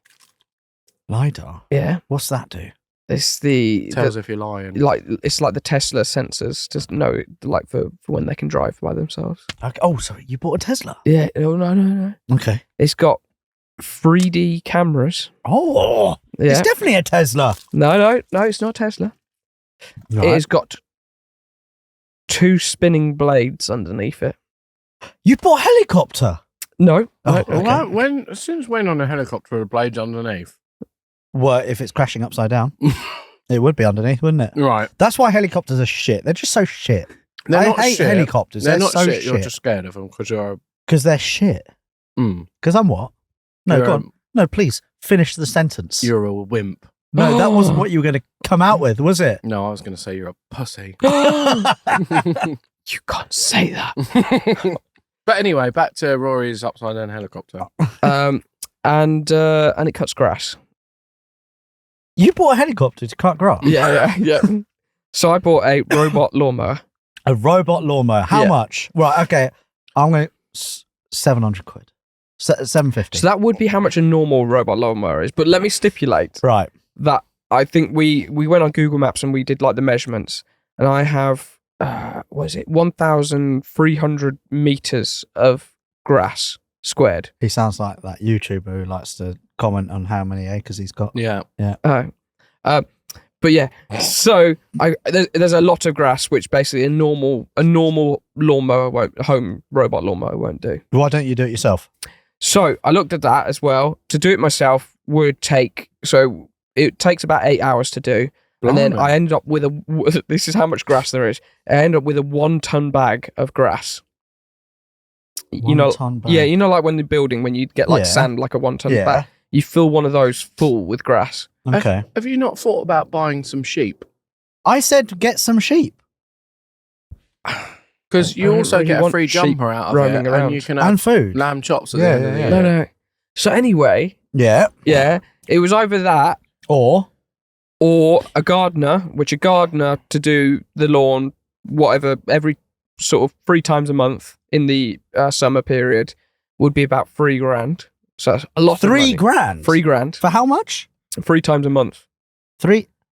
LiDAR. Yeah. What's that do? It's the Tells if you're lying. like it's like the Tesla sensors to know like for when they can drive by themselves. Okay. Oh, sorry, you bought a Tesla. Yeah. Oh no. Okay. It's got 3D cameras. Oh, Yeah. it's definitely a Tesla. No, it's not Tesla. Right. It has got 2 spinning blades underneath it. You bought a helicopter. No. Oh, no, okay. Since when on a helicopter with blades underneath? Well, if it's crashing upside down, it would be underneath, wouldn't it? Right. That's why helicopters are shit. They're just so shit. They're I not hate shit. helicopters. They're They're not so shit. You're shit. just scared of them because you're. Because they're shit. Mm, Because I'm what? No, you're, go on. No, please finish the sentence. You're a wimp. No, that wasn't what you were going to come out with, was it? No, I was going to say you're a pussy. You can't say that. But anyway, back to Rory's upside down helicopter. And it cuts grass. You bought a helicopter to cut grass. Yeah. So I bought a robot lawnmower. A robot lawnmower. How Yeah. much? Right, okay. I'm going to 700 quid. 750. So that would be how much a normal robot lawnmower is. But let me stipulate Right. that I think we went on Google Maps and we did like the measurements. and I have 1,300 meters of grass squared. He sounds like that YouTuber who likes to comment on how many acres he's got. Yeah. But yeah, so there's a lot of grass, which basically a normal lawnmower home robot lawnmower won't do. Why don't you do it yourself? So I looked at that as well. To do it myself would take, so it takes about 8 hours to do. And then I ended up with this is how much grass there is. I ended up with a 1 ton bag of grass. Ton bag. Yeah, like when the building, when you get like sand, like a 1 ton bag, you fill one of those full with grass. Okay. Have you not thought about buying some sheep? I said get some sheep. Because you also really get a want free sheep jumper out of roaming it, around. and you can have And food. lamb chops at Yeah, the end of the yeah, year. No. So anyway, Yeah. it was either that Or a gardener, which a gardener to do the lawn, whatever, every sort of 3 times a month in the summer period would be about $3,000. So that's a lot of money. $3,000. $3,000. For how much? 3 times a month.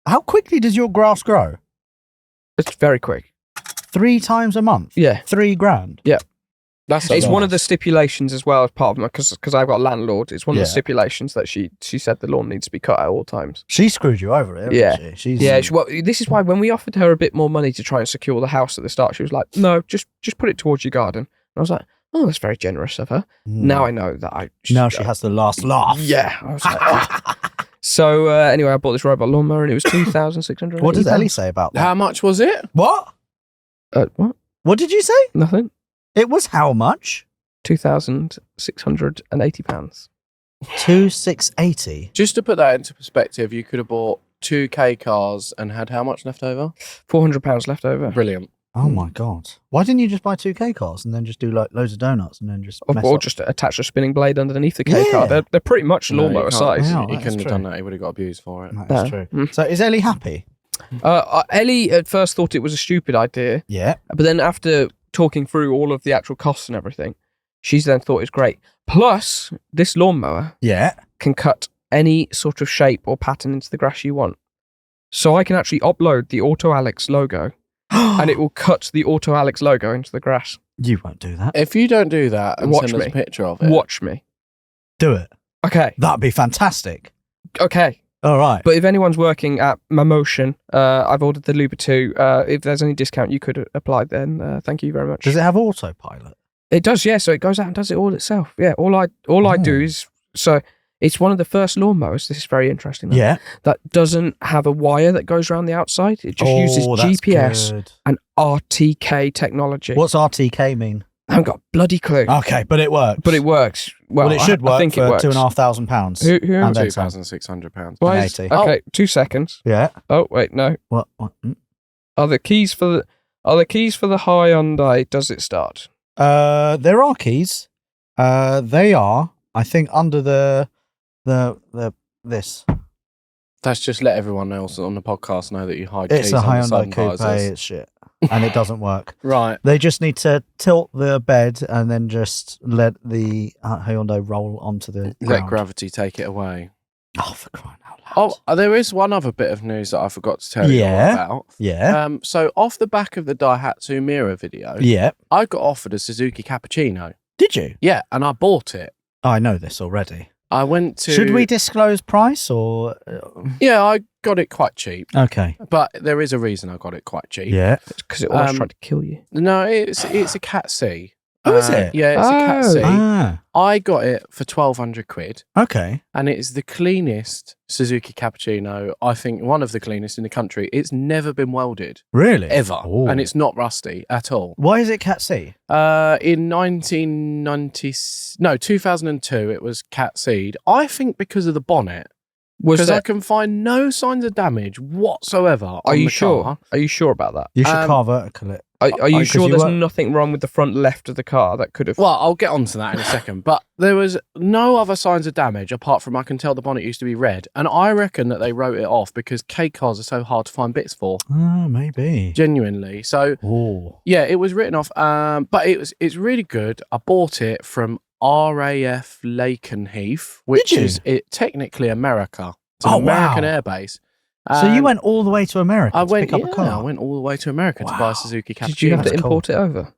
How quickly does your grass grow? It's very quick. 3 times a month. Yeah. $3,000. That's It's a lot. one of the stipulations as well as part of my, because I've got a landlord. It's one of the stipulations that she said the lawn needs to be cut at all times. She screwed you over, didn't Yeah. she? Well, this is why when we offered her a bit more money to try and secure the house at the start, she was like, "No, just put it towards your garden." And I was like, "Oh, that's very generous of her." Now I know that Now she has the last laugh. Yeah. I was like, "Oh." So anyway, I bought this robot lawnmower and it was 2,600. What does Ellie say about that? How much was it? What? What? What did you say? Nothing. It was how much? £2,680. 2,680. Just to put that into perspective, you could have bought 2 K cars and had how much left over? £400 left over. Brilliant. Oh my god! Why didn't you just buy 2 K cars and then just do like loads of donuts and then just mess Or up? just attach a spinning blade underneath the K Yeah. car. They're pretty much No, you lawnmower can't. size. Yeah. He that's couldn't have true. done that. He would have got abused for it. That's true. So is Ellie happy? Ellie at first thought it was a stupid idea, Yeah. but then after talking through all of the actual costs and everything, she's then thought it's great. Plus, this lawnmower Yeah. can cut any sort of shape or pattern into the grass you want. So I can actually upload the Autoalex logo and it will cut the Autoalex logo into the grass. You won't do that. If you don't do that and Watch send us me. a picture of it, Watch me. Do it. Okay. That'd be fantastic. Okay. All right. But if anyone's working at Mamotion, I've ordered the Luba 2. If there's any discount you could apply, then thank you very much. Does it have autopilot? It does, yeah. So it goes out and does it all itself. Yeah. All I do is, so it's one of the first lawnmowers. This is very interesting. Though, Yeah. that doesn't have a wire that goes around the outside. It just uses that's GPS good. and RTK technology. What's RTK mean? I haven't got a bloody clue. Okay, but it works. But it works. Well, it should work I think for it works. £2,500. Who And then some. £2,600. Why and is- 80. okay, 2 seconds. Yeah. Oh wait, no. What? Are the keys for the Hyundai? Does it start? There are keys. They are, I think, under the this. That's just let everyone else on the podcast know that you hide It's keys a on the Hyundai sun Coupe. visors. It's shit, and it doesn't work. Right. They just need to tilt the bed and then just let the Hyundai roll onto the Let ground. gravity take it away. Oh, for crying out loud! There is one other bit of news that I forgot to tell you all Yeah. about. Yeah. So off the back of the Daihatsu Mira video, Yeah. I got offered a Suzuki Cappuccino. Did you? Yeah, and I bought it. I know this already. I went to. Should we disclose price or? Yeah, I got it quite cheap, Okay. but there is a reason I got it quite cheap. Yeah. Because it almost Um, tried to kill you. No, it's a Cat C. Oh, is it? Yeah, it's a Cat C. Ah. I got it for 1,200 quid, Okay. and it is the cleanest Suzuki Cappuccino. I think one of the cleanest in the country. It's never been welded Really? ever, Ooh. and it's not rusty at all. Why is it Cat C? In 2002, it was Cat Seed. I think because of the bonnet, Was because I that? can find no signs of damage whatsoever. Are on you the sure? car. Are you sure about that? You should Um, car vertical it. Are you 'cause sure you there's were- nothing wrong with the front left of the car that could have? Well, I'll get onto that in a second, but there was no other signs of damage apart from I can tell the bonnet used to be red, and I reckon that they wrote it off because K cars are so hard to find bits for. Oh, maybe. Genuinely, so Oh. yeah, it was written off. But it's really good. I bought it from RAF Lakenheath, which Did you? is technically America. It's an Oh, American wow. airbase. So you went all the way to America I to went, pick up a car? I went all the way to America to buy a Suzuki Cappuccino. Did you have to That's import it over?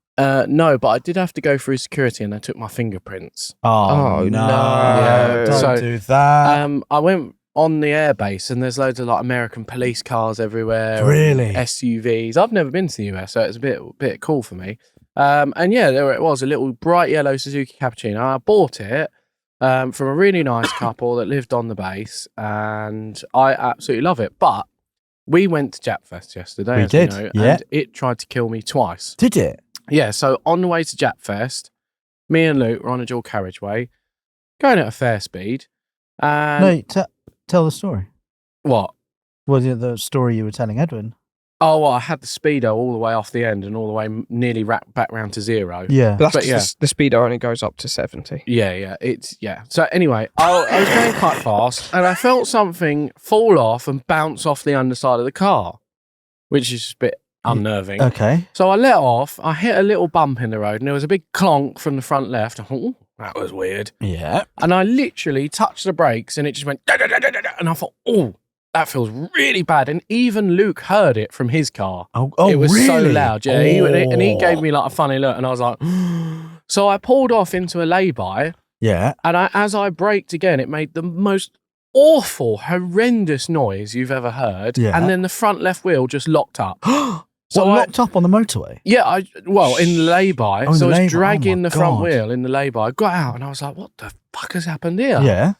No, but I did have to go through security and they took my fingerprints. Oh, Oh, no. no. Don't So, do that. I went on the airbase and there's loads of like American police cars everywhere. Really? And SUVs. I've never been to the US, so it's a bit cool for me. And yeah, there it was, a little bright yellow Suzuki Cappuccino. I bought it from a really nice couple that lived on the base, and I absolutely love it. But we went to Japfest yesterday, We as did, you know, yeah. and it tried to kill me twice. Did it? Yeah, so on the way to Japfest, me and Luke were on a dual carriageway, going at a fair speed, and No, tell the story. what? Was it the story you were telling Edwin? Oh, well, I had the speedo all the way off the end and all the way nearly back round to zero. Yeah. But that's But 'cause yeah. the speedo only goes up to 70. Yeah. So anyway, I was going quite fast and I felt something fall off and bounce off the underside of the car, which is a bit unnerving. Okay. So I let off, I hit a little bump in the road and there was a big clonk from the front left. I thought, "Ooh, that was weird." Yeah. And I literally touched the brakes and it just went, "Da-da-da-da-da-da," and I thought, "Oh, that feels really bad." And even Luke heard it from his car. Oh, It was really? so loud, yeah. And he Oh. gave me like a funny look and I was like, so I pulled off into a lay-by Yeah. and as I braked again, it made the most awful, horrendous noise you've ever heard. Yeah. And then the front left wheel just locked up. So I- locked up on the motorway? Yeah, in the lay-by. Oh, in so the I lay-by. was dragging Oh my the front God. wheel in the lay-by. I got out and I was like, what the fuck has happened here? Yeah.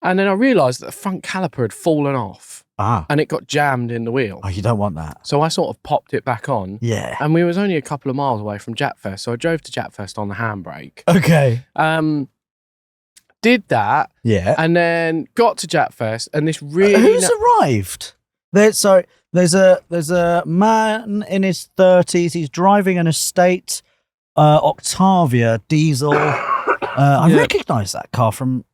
And then I realised that the front caliper had fallen off Ah. and it got jammed in the wheel. Oh, you don't want that. So I sort of popped it back on. Yeah. And we was only a couple of miles away from Japfest, so I drove to Japfest on the handbrake. Okay. Did that, Yeah. and then got to Japfest, and this really Who's arrived? There's a man in his 30s. He's driving an estate Octavia diesel. I Yeah. recognise that car from.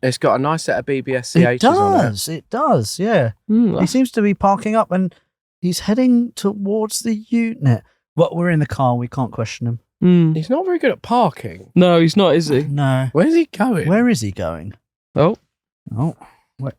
it's got a nice set of BBS It C80s on it. does. It does. Yeah. Mm, He seems to be parking up, and he's heading towards the unit. Well, we're in the car. We can't question him. mm. He's not very good at parking. No, he's not, is he? No. Where's he going? Where is he going? Oh. Oh. Where?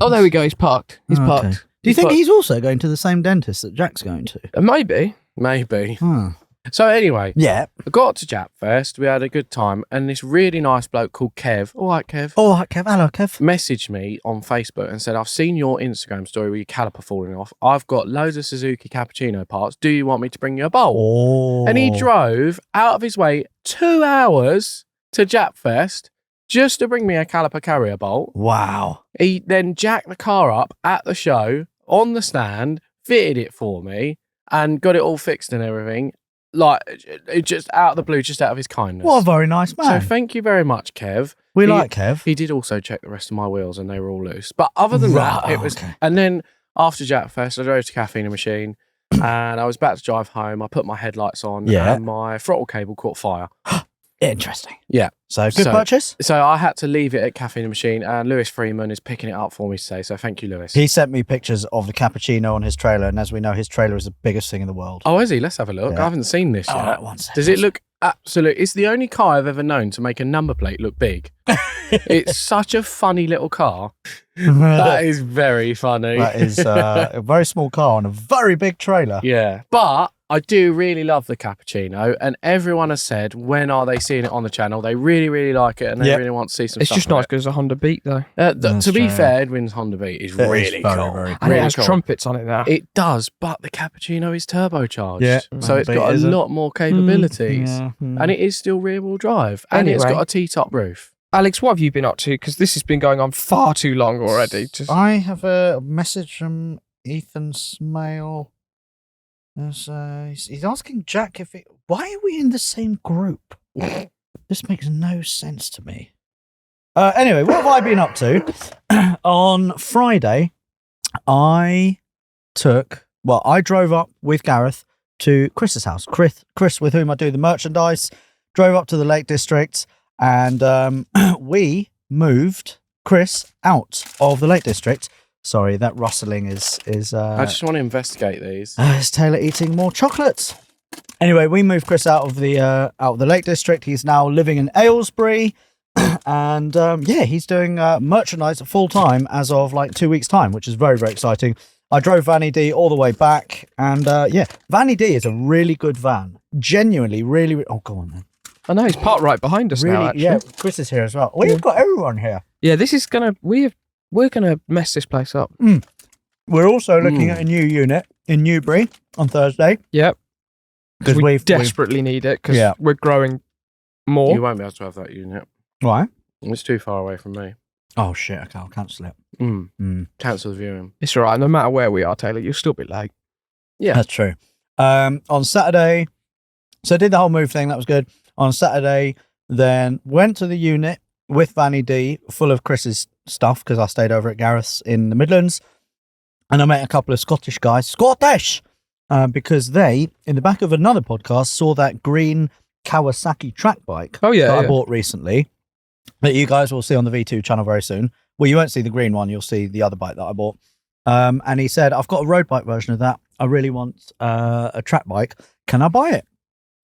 Oh, there we go. He's parked. He's Okay. parked. Do you think parked. he's also going to the same dentist that Jack's going to? Maybe. Maybe. Hmm. So anyway, Yeah. I got to Japfest, we had a good time, and this really nice bloke called Kev, all right, Kev, All right, Kev. Hello, Kev. messaged me on Facebook and said, I've seen your Instagram story with your caliper falling off. I've got loads of Suzuki Cappuccino parts. Do you want me to bring you a bowl? Oh. And he drove out of his way 2 hours to Japfest just to bring me a caliper carrier bolt. Wow. He then jacked the car up at the show on the stand, fitted it for me, and got it all fixed and everything. Like, it just out of the blue, just out of his kindness. What a very nice man. So thank you very much, Kev. we he- like Kev. He did also check the rest of my wheels and they were all loose. But other than that, Right, it was. okay. And then after Japfest, I drove to Caffeine Machine and I was about to drive home. I put my headlights on Yeah. and my throttle cable caught fire. Interesting. Yeah. So good So- purchase. So I had to leave it at Caffeine Machine and Lewis Freeman is picking it up for me today. So thank you, Lewis. He sent me pictures of the cappuccino on his trailer, and as we know, his trailer is the biggest thing in the world. Oh, is he? Let's have a look. Yeah. I haven't seen this All yet. right, one second. Does it look absolute? It's the only car I've ever known to make a number plate look big. It's such a funny little car. That is very funny. That is a very small car on a very big trailer. Yeah. But I do really love the cappuccino, and everyone has said, when are they seeing it on the channel? They really, really like it, and they Yep. really want to see some It's stuff. just of nice it. because it's a Honda Beat, though. That's To be true. fair, Edwin's Honda Beat is It is really very, cool. very And cool. it has cool. trumpets on it now. It does, but the cappuccino is turbocharged. Yeah. So it's Honda got Beat a isn't. lot more capabilities. Yeah, And it is still rear wheel drive. And it's Anyway. got a T-top roof. Alex, what have you been up to? Because this has been going on far too long already. Just I have a message from Ethan Smale. He's asking Jack why are we in the same group? This makes no sense to me. Anyway, what have I been up to? On Friday, I drove up with Gareth to Chris's house. Chris, with whom I do the merchandise, drove up to the Lake District, and we moved Chris out of the Lake District. Sorry, that rustling is I just want to investigate these. is Taylor eating more chocolates? Anyway, we moved Chris out of the Lake District. He's now living in Aylesbury. And yeah, he's doing merchandise full time as of like 2 weeks' time, which is very, very exciting. I drove Vanny D all the way back, and yeah, Vanny D is a really good van. Genuinely, really. Oh, go on then. I know he's parked right behind us Really, now. Actually, yeah. Chris is here as well. We've got everyone here. yeah. This is gonna we're gonna mess this place up. We're also looking at a new unit in Newbury on Thursday. Yep. Because we desperately need it because we're growing more. You won't be able to have that unit. Why? It's too far away from me. Oh shit! Okay, I'll cancel it. Cancel the viewing. It's all right. No matter where we are, Taylor, you'll still be late. Yeah, That's true. On Saturday, so I did the whole move thing. That was good. On Saturday, then went to the unit with Vanny D, full of Chris's stuff because I stayed over at Gareth's in the Midlands, and I met a couple of Scottish guys. Scottish, because they in the back of another podcast saw that green Kawasaki track bike. Oh yeah, that I bought recently. That you guys will see on the V2 channel very soon. Well, you won't see the green one. You'll see the other bike that I bought. And he said, I've got a road bike version of that. I really want a track bike. Can I buy it?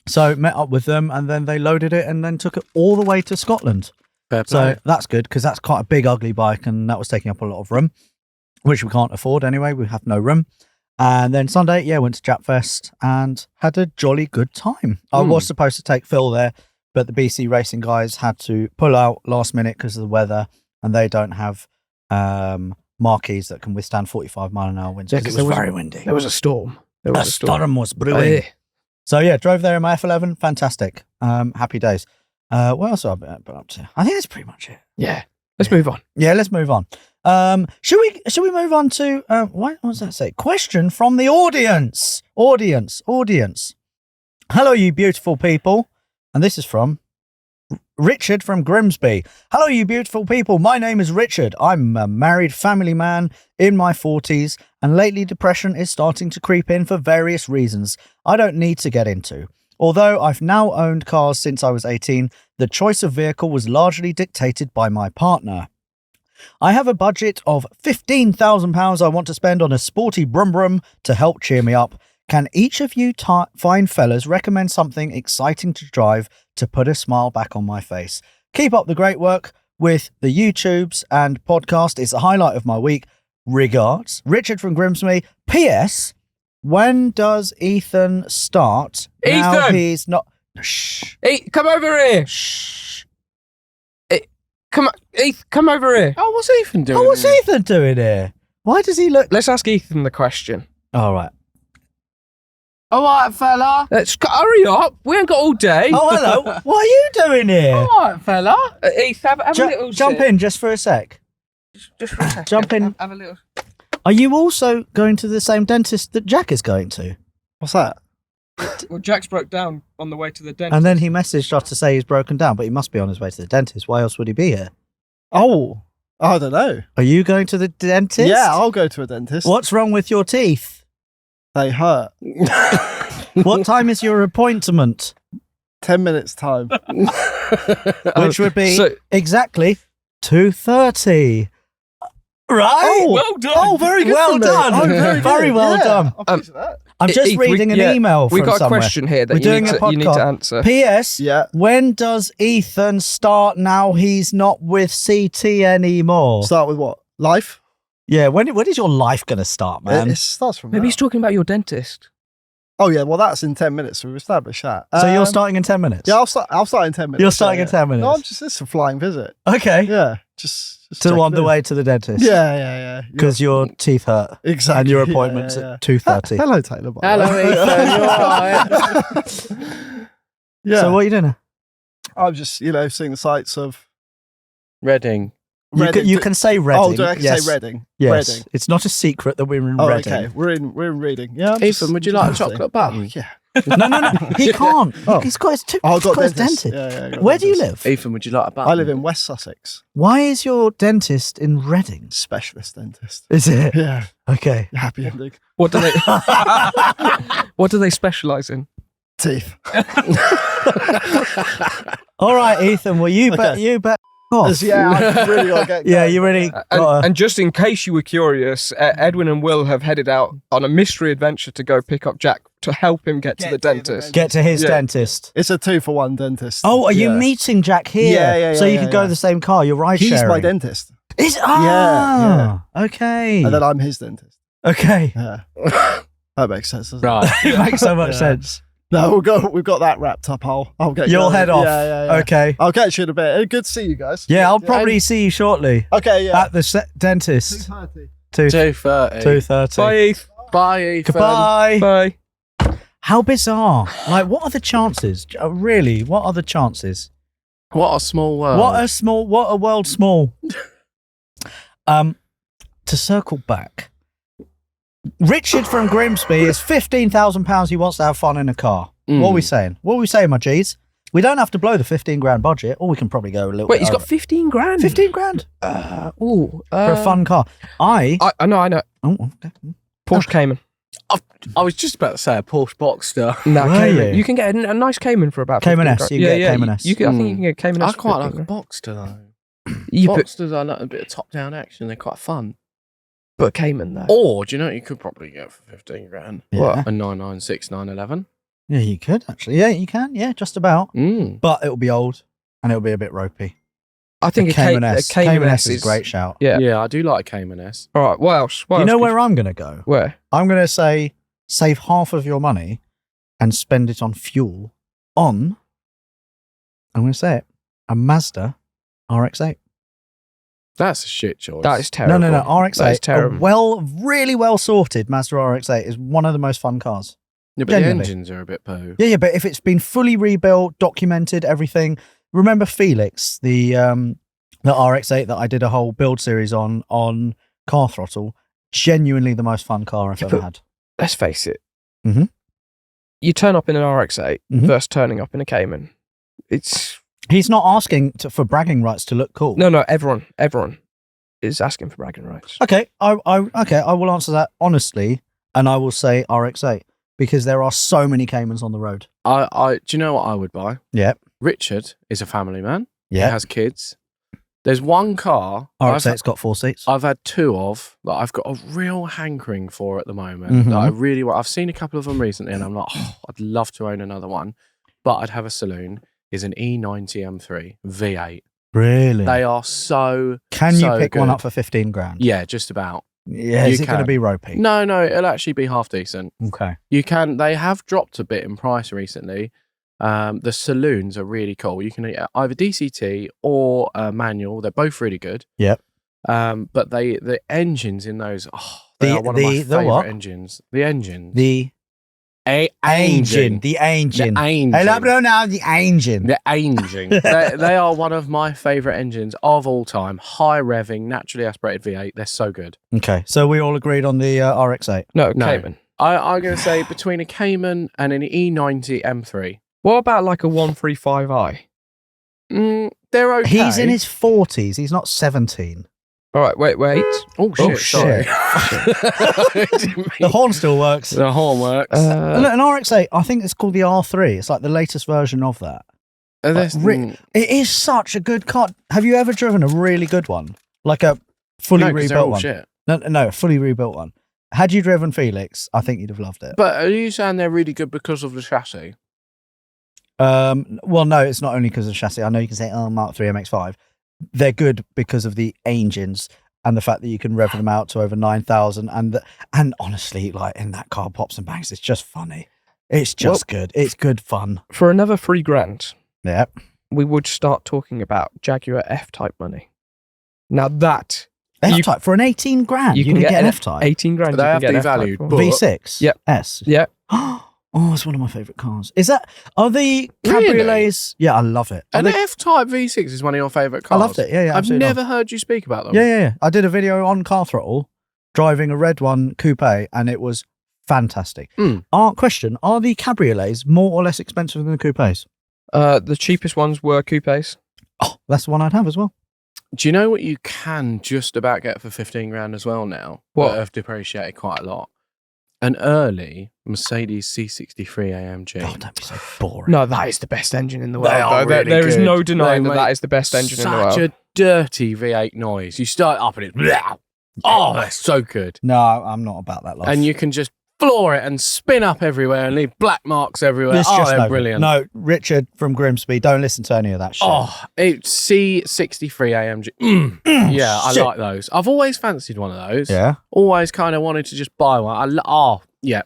So met up with them, and then they loaded it and then took it all the way to Scotland. fair play. So that's good because that's quite a big, ugly bike, and that was taking up a lot of room, which we can't afford anyway. We have no room. And then Sunday, yeah, went to Japfest and had a jolly good time. I was supposed to take Phil there, but the BC Racing guys had to pull out last minute because of the weather, and they don't have marquees that can withstand 45-mile-an-hour winds. Yeah, Because it was very windy. There was a storm. There A was a storm. storm was brewing. Yeah. So yeah, drove there in my F11. Fantastic. Happy days. What else have I been up to? I think that's pretty much it. Yeah. Let's move on. Yeah, let's move on. Should we move on to what does that say? Question from the audience. Audience. Hello, you beautiful people. And this is from Richard from Grimsby. Hello, you beautiful people. My name is Richard. I'm a married family man in my 40s, and lately depression is starting to creep in for various reasons I don't need to get into. Although I've now owned cars since I was 18, the choice of vehicle was largely dictated by my partner. I have a budget of £15,000 I want to spend on a sporty brum brum to help cheer me up. Can each of you fine fellas recommend something exciting to drive to put a smile back on my face? Keep up the great work with the YouTubes and podcast. It's a highlight of my week. Regards, Richard from Grimsby. P.S. When does Ethan start? Now Ethan! he's not. Shh. Hey, come over here. Shh. Come over here. Oh, what's Ethan doing? Oh, what's here? Ethan doing here? Why does he look? Let's ask Ethan the question. All right. All right, fella. Let's hurry up. We ain't got all day. Oh, hello. What are you doing here? All right, fella. Ethan, have a little Jump sit. in just for a sec. Just for a second. Jump in. Have a little. Are you also going to the same dentist that Jack is going to? What's that? Well, Jack's broke down on the way to the dentist. And then he messaged us to say he's broken down, but he must be on his way to the dentist. Why else would he be here? Oh, I don't know. Are you going to the dentist? Yeah, I'll go to a dentist. What's wrong with your teeth? They hurt. What time is your appointment? 10 minutes time. Which would be So- exactly 2:30. Right? Oh, well done. Oh, very good. Well for me. done. Oh, very, Very good. well Yeah, done. I'll please with that. I'm just reading an email from We've got somewhere. a question here that We're you doing need, a you need to podcast. answer. P.S. Yeah. When does Ethan start now he's not with CT anymore? Start with what? Life? Yeah, when is your life going to start, man? It starts from Maybe now. he's talking about your dentist. Oh, yeah. Well, that's in 10 minutes. So we've established that. So you're starting in 10 minutes? Yeah, I'll start in 10 minutes. You're starting yeah, in 10 minutes? No, it's a flying visit. Okay. Yeah. Just So check on the in. way to the dentist? Yeah. Because your teeth hurt. Exactly. And your Yeah, appointment's yeah. at 2:30. Hello, Taylor. by the Hello, way. Ethan. You all right? Yeah. So what are you doing now? I'm just, seeing the sights of Reading. Reading. You can say Reading. Oh, do I yes. say Reading? Yes. Reading. It's not a secret that we're in Oh, Reading. okay. We're in Reading. Yeah. I'm Ethan, would you like a just chocolate button? Oh, yeah. No. He can't. Oh. He's got his, Oh, I've got his dentist. dentist. Yeah, I got a Where do you dentist. live? Ethan, would you like a button? I live in West Sussex. Why is your dentist in Reading? Specialist dentist. Is it? Yeah. Okay. Happy ending. What do they? What do they specialise in? Teeth. All right, Ethan. Well, you bet. Okay. You bet. Off. Yeah, I really got to get Yeah, going. you really. And, gotta- and just in case you were curious, Edwin and Will have headed out on a mystery adventure to go pick up Jack to help him get to the dentist. Get to his Yeah. dentist. It's a 2-for-1 dentist. Oh, are you Yeah. meeting Jack here? Yeah, So you yeah, could go yeah. the same car. You're ride He's sharing. my dentist. Is okay. And then I'm his dentist. Okay. Yeah. That makes sense, doesn't Right. It makes so much Yeah. sense. it? No, we've got that wrapped up. I'll get You'll going. head off. Yeah. Okay. I'll catch you in a bit. Good to see you guys. Yeah, I'll probably see you shortly Okay, yeah. at the dentist. 2:30. 2:30. 2:30. Bye, Heath. Bye, Ethan. Goodbye. Bye. How bizarre. Like, what are the chances? Really, what are the chances? What a small world. What a world small. To circle back, Richard from Grimsby is £15,000. He wants to have fun in a car. What are we saying? What are we saying, my G's? We don't have to blow the 15 grand budget, or we can probably go a little Wait, bit he's got over. 15 grand. 15 grand For for a fun car. I know. Oh, okay. Porsche Cayman. I was just about to say a Porsche Boxster. No, Were Cayman. you? You can get a nice Cayman for about Cayman 15 S, grand. you can get a Cayman S. I think you can get a Cayman S. I for quite like 15 a grand. Boxster though. You put, Boxsters are like a bit of top-down action. They're quite fun. but a Cayman though. Or do you know what you could probably get for 15 grand? Yeah. A 996 911. Yeah, you could actually. Yeah, you can. Yeah, just about. But it'll be old and it'll be a bit ropey. I think a Cayman S. A Cayman S is a great shout. Yeah. Yeah, I do like a Cayman S. All right. What else? What You else know could where I'm going to go? Where? I'm going to say save half of your money and spend it on fuel on, I'm going to say it, a Mazda RX-8. That's a shit choice. That is terrible. No, RX-8. That is terrible. Really well sorted Mazda RX-8 is one of the most fun cars. Yeah, but genuinely. the engines are a bit poo. Yeah, but if it's been fully rebuilt, documented, everything. Remember Felix, the RX-8 that I did a whole build series on Car Throttle? Genuinely the most fun car I've Yeah, ever but- had. Let's face it. Mhm. You turn up in an RX-8 Mhm. versus turning up in a Cayman. It's He's not asking for bragging rights to look cool. no. Everyone is asking for bragging rights. Okay, I will answer that honestly, and I will say RX-8 because there are so many Caymans on the road. Do you know what I would buy? Yep. Richard is a family man. Yeah, He has kids. There's one car RX-8's got 4 seats. I've had two of that I've got a real hankering for at the moment. Mhm. That I really want. I've seen a couple of them recently, and I'm like, oh, I'd love to own another one, but I'd have a saloon. Is an E90 M3 V8. Really? They are so. Can you so pick one good. up for 15 grand? Yeah, just about. Yeah, You is it going to can. be ropey? No, it'll actually be half decent. Okay. You can. They have dropped a bit in price recently. The saloons are really cool. You can get either DCT or manual. They're both really good. Yep. But the engines in those, they are one of my the favorite what? engines. The engine. The engine. The engine. The engine. Hey, let me know now, the engine. The engine. they are one of my favorite engines of all time. High revving, naturally aspirated V8. They're so good. Okay, so we all agreed on the RX-8. No, No. Cayman. I'm going to say between a Cayman and an E90 M3. What about like a 135i? They're okay. He's in his 40s. He's not 17. All right, wait. Oh, Oh, shit. Sorry. The horn still works. The horn works. Look, an RX-8, I think it's called the R3. It's like the latest version of that. This- It is such a good car. Have you ever driven a really good one? Like a fully no, 'cause they're rebuilt all one? shit. No, a fully rebuilt one. Had you driven Felix, I think you'd have loved it. But are you saying they're really good because of the chassis? Well, no, it's not only because of the chassis. I know you can say, oh, Mark 3 MX-5. They're good because of the engines and the fact that you can rev them out to over 9,000. And honestly, like in that car, pops and bangs, it's just funny. It's just good. It's good fun. For another £3,000, Yeah. we would start talking about Jaguar F-Type money. Now that F-Type for an 18 grand. You can get an F-Type. 18 grand. They you have can to get be F-Type valued, for. but- V6? Yep. S? Yeah. Oh, it's one of my favourite cars. Are the Really? cabriolets? Yeah, I love it. Are An they- F-Type V6 is one of your favourite I cars. loved it. Yeah, I've absolutely never heard you speak about them. Yeah. I did a video on Car Throttle driving a red one coupe, and it was fantastic. Question: are the cabriolets more or less expensive than the coupes? The cheapest ones were coupes. Oh, that's the one I'd have as well. Do you know what you can just about get for 15 grand as well now? What? That have depreciated quite a lot. An early Mercedes C63 AMG. Oh, don't be so boring. No, that is the best engine in the world. They are though. There- really there is good. no denying They that that make is the best engine in the world. Such a dirty V8 noise. You start up and it's oh, that's so good. No, I'm not about that life. And you can just fly floor it and spin up everywhere and leave black marks everywhere. It's Oh, just they're no brilliant. No, Richard from Grimsby, don't listen to any of that shit. Oh, it's C63 AMG. Yeah, I Shit. like those. I've always fancied one of those. Yeah. Always kind of wanted to just buy one. Yeah.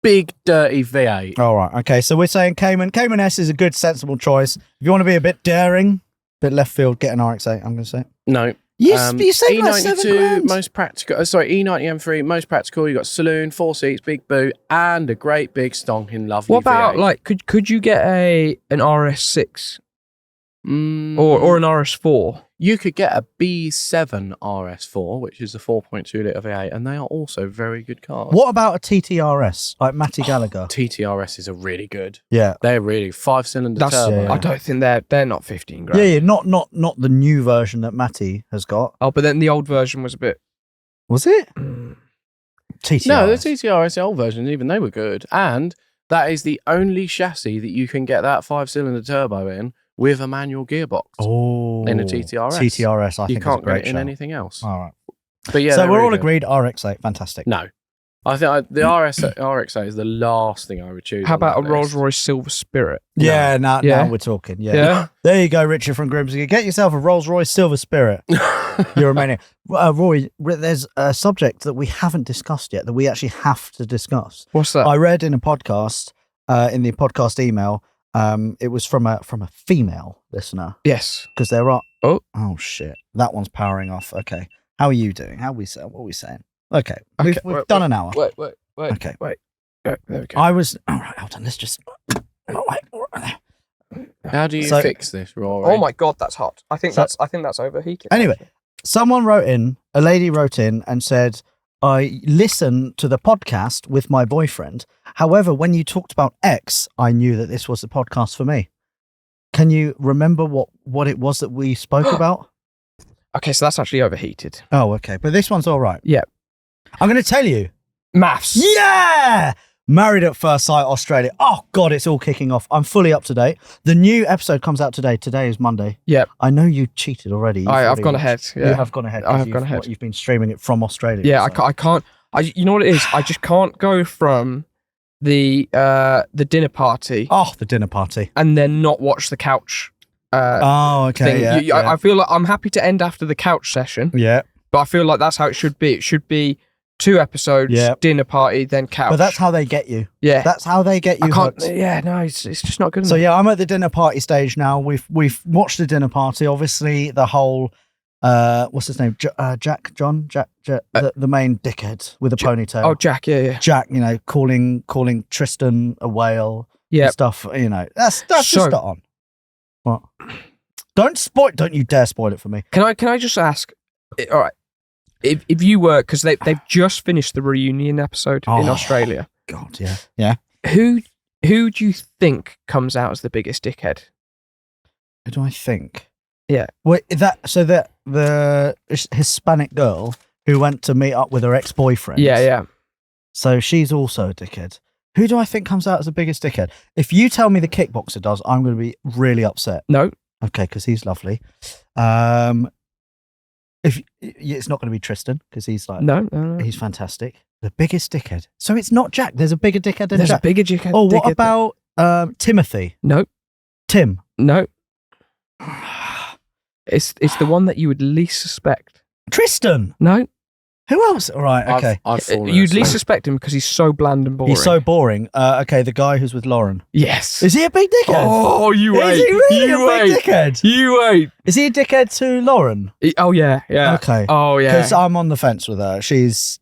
Big, dirty V8. All right. Okay. So we're saying Cayman. Cayman S is a good, sensible choice. If you want to be a bit daring, bit left field, get an RX-8. I'm going to say. No. Yes, you saved like £7,000. most practical. Sorry, E90 M3, most practical. You got saloon, 4 seats, big boot, and a great big stonking lovely. What about V8. like could you get an RS6 or an RS4? You could get a B7 RS4, which is a 4.2 litre V8, and they are also very good cars. What about a TTRS like Matty Gallagher? TTRSs are really good. Yeah. They're really 5-cylinder That's turbo. yeah. I don't think they're not 15 grand. Yeah. Not the new version that Matty has got. Oh, but then the old version was a bit. Was it? Mm. TTRS. No, the TTRS, the old version, even they were good. And that is the only chassis that you can get that 5-cylinder turbo in with a manual gearbox. Oh. In a TTRS. TTRS, I You think can't is a great get it in shout. anything else. All right. But yeah, so they're we're really all good. agreed RX-8, fantastic. No. I think the RX-8 is the last thing I would choose. How on about a that Rolls list. Royce Silver Spirit? Yeah, now Yeah. we're talking. Yeah. Yeah. There you go, Richard from Grimsby. Get yourself a Rolls Royce Silver Spirit. You're a maniac. Roy, there's a subject that we haven't discussed yet that we actually have to discuss. What's that? I read in a podcast, in the podcast email, it was from a female listener Yes. because there are. Oh. Shit! That one's powering off. Okay, how are you doing? What are we saying? Okay, we've wait, done an hour. Wait. Okay. Wait. There we go. I was all right. Hold on. Let's just. How do you So- fix this, Rory? Oh my god, that's hot. I think that's overheating. Anyway, someone a lady wrote in and said, I listened to the podcast with my boyfriend. However, when you talked about X, I knew that this was the podcast for me. Can you remember what it was that we spoke about? Okay, so that's actually overheated. Oh, okay. But this one's all right. Yeah. I'm going to tell you. Maths. Yeah! Married at First Sight Australia. Oh, God, it's all kicking off. I'm fully up to date. The new episode comes out today. Today is Monday. Yep. I know you cheated already. I've gone ahead. Yeah. You have gone ahead. 'cause I have gone ahead. You've been streaming it from Australia. Yeah, so. I can't. You know what it is? I just can't go from the dinner party Oh, the dinner party. and then not watch the couch Oh, okay. thing. Yeah, yeah. I feel like I'm happy to end after the couch session, yeah. but I feel like that's how it should be. It should be 2 episodes, Yeah. dinner party, then couch. But that's how they get you. yeah. That's how they get you I can't. hooked. Yeah, no, it's just not good So enough. yeah, I'm at the dinner party stage now. We've watched the dinner party. Obviously, the whole what's his name? Jack, the main dickhead with a ponytail. Oh, Jack. Yeah. Jack, calling Tristan a whale. Yeah. And stuff. That's just So- on. What? Don't you dare spoil it for me. Can I just ask? All right. If you were, because they've just finished the reunion episode in Oh. Australia. God, yeah. Who do you think comes out as the biggest dickhead? Who do I think? Yeah. Wait, the Hispanic girl who went to meet up with her ex-boyfriend. Yeah. So she's also a dickhead. Who do I think comes out as the biggest dickhead? If you tell me the kickboxer does, I'm going to be really upset. No. Okay, because he's lovely. If it's not going to be Tristan because he's like No. he's fantastic. The biggest dickhead. So it's not Jack. There's a bigger dickhead than There's a Jack. bigger dickhead. Oh, what dickhead about Timothy? No. Tim. No. It's the one that you would least suspect. Tristan. No. Who else? All right. Okay. I've fallen You'd asleep. least suspect him because he's so bland and boring. He's so boring. Okay, the guy who's with Lauren. Yes. Is he a big dickhead? Oh, you Is wait. he really you a big wait. dickhead? You wait. Is he a dickhead to Lauren? Oh yeah. Okay. Oh yeah. Because I'm on the fence with her. She's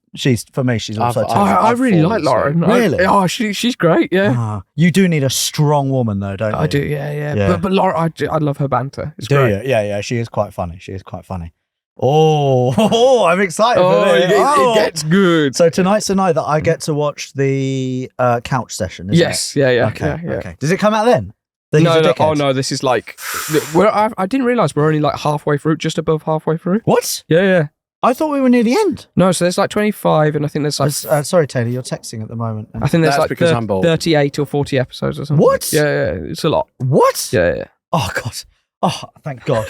for me. She's also. I've- terrible. I I've really fallen like Lauren. Really? She's great. Yeah. Ah, you do need a strong woman though, don't you? I do. Yeah. Yeah. But Lauren, I love her banter. It's Do great. you? Yeah. She is quite funny. Oh, I'm excited for Oh, this. it gets good. So tonight's the night that I get to watch the couch session, isn't Yes. Yeah. it? Okay. Yeah. Okay. Does it come out then? That he's No. a dickhead? Oh no. This is like. I didn't realize we're only like halfway through, just above halfway through. What? Yeah. I thought we were near the end. No. So there's like 25, and I think there's like. Sorry, Taylor, you're texting at the moment. I think there's That's like because I'm bored. 38 or 40 episodes or something. What? Yeah. It's a lot. What? Yeah. Oh God. Oh, thank God.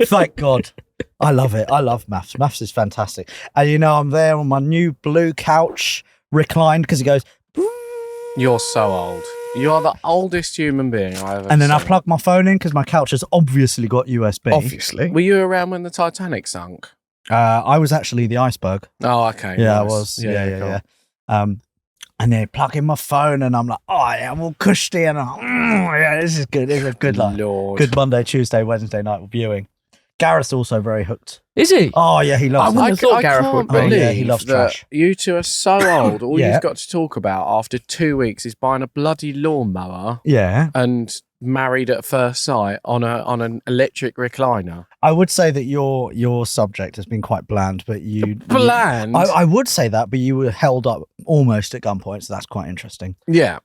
Thank God. I love it. I love maths. Maths is fantastic. And I'm there on my new blue couch, reclined because it goes. You're so old. You are the oldest human being I ever And then I seen. plug my phone in because my couch has obviously got USB. Obviously. Were you around when the Titanic sunk? I was actually the iceberg. Oh, okay. Yeah, I nice. was. Yeah. cool. And then plug in my phone, and I'm like, oh yeah, I'm all cushy, and yeah, this is good. This is a good Lord. good Monday, Tuesday, Wednesday night viewing. Gareth's also very hooked. Is he? Oh yeah, he loves. I wouldn't have thought Gareth can't would be. Oh, believe yeah, he loves that trash. you two are so old. All Yeah. you've got to talk about after 2 weeks is buying a bloody lawnmower Yeah, and married at first sight on an electric recliner. I would say that your subject has been quite bland, but Bland. I would say that, but you were held up almost at gunpoint, so that's quite interesting. Yeah.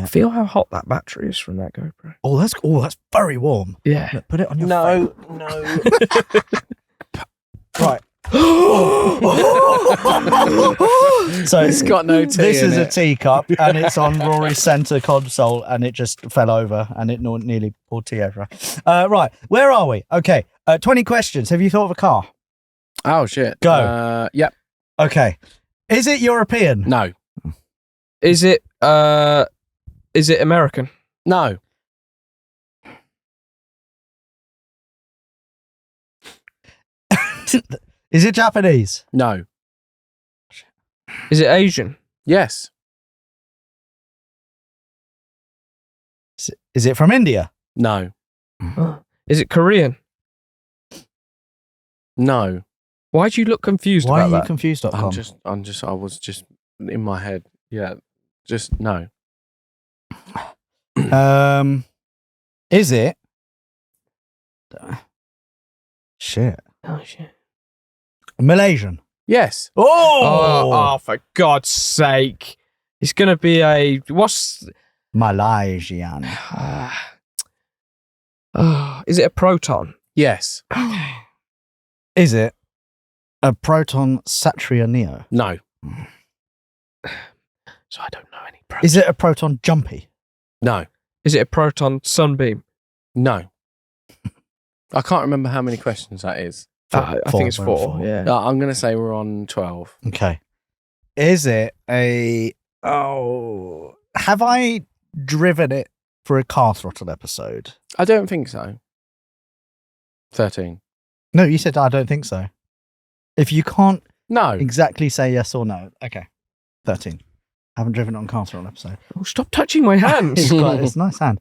Feel how hot that battery is from that GoPro. Oh, that's very warm. Yeah. Look, put it on your No. Right. So It's got no tea This in is a it. teacup, and it's on Rory's centre console, and it just fell over, and it nearly poured tea over. Right, where are we? Okay, 20 questions. Have you thought of a car? Oh, shit. Go. Yep. Okay, is it European? No. Is it American? No. Is it Japanese? No. Is it Asian? Yes. Is it from India? No. Is it Korean? No. Why'd you look confused Why about are you that? confused? I was just in my head. Yeah. Just no. Is it? Shit. Oh shit! Malaysian. Yes. Oh, for God's sake! It's gonna be a what's? Malaysian. Is it a Proton? Yes. Is it a Proton Satria Neo? No. So I don't know any. Proton. Is it a Proton Jumpy? No. Is it a Proton Sunbeam? No. I can't remember how many questions that is. I think it's Four. four. Yeah. I'm going to say we're on 12. Okay. Is it a... Oh... Have I driven it for a car throttle episode? I don't think so. 13. No, you said I don't think so. If you can't No. exactly say yes or no. Okay. 13. Haven't driven it on car throttle episode. Oh, stop touching my hands. It's a nice hand.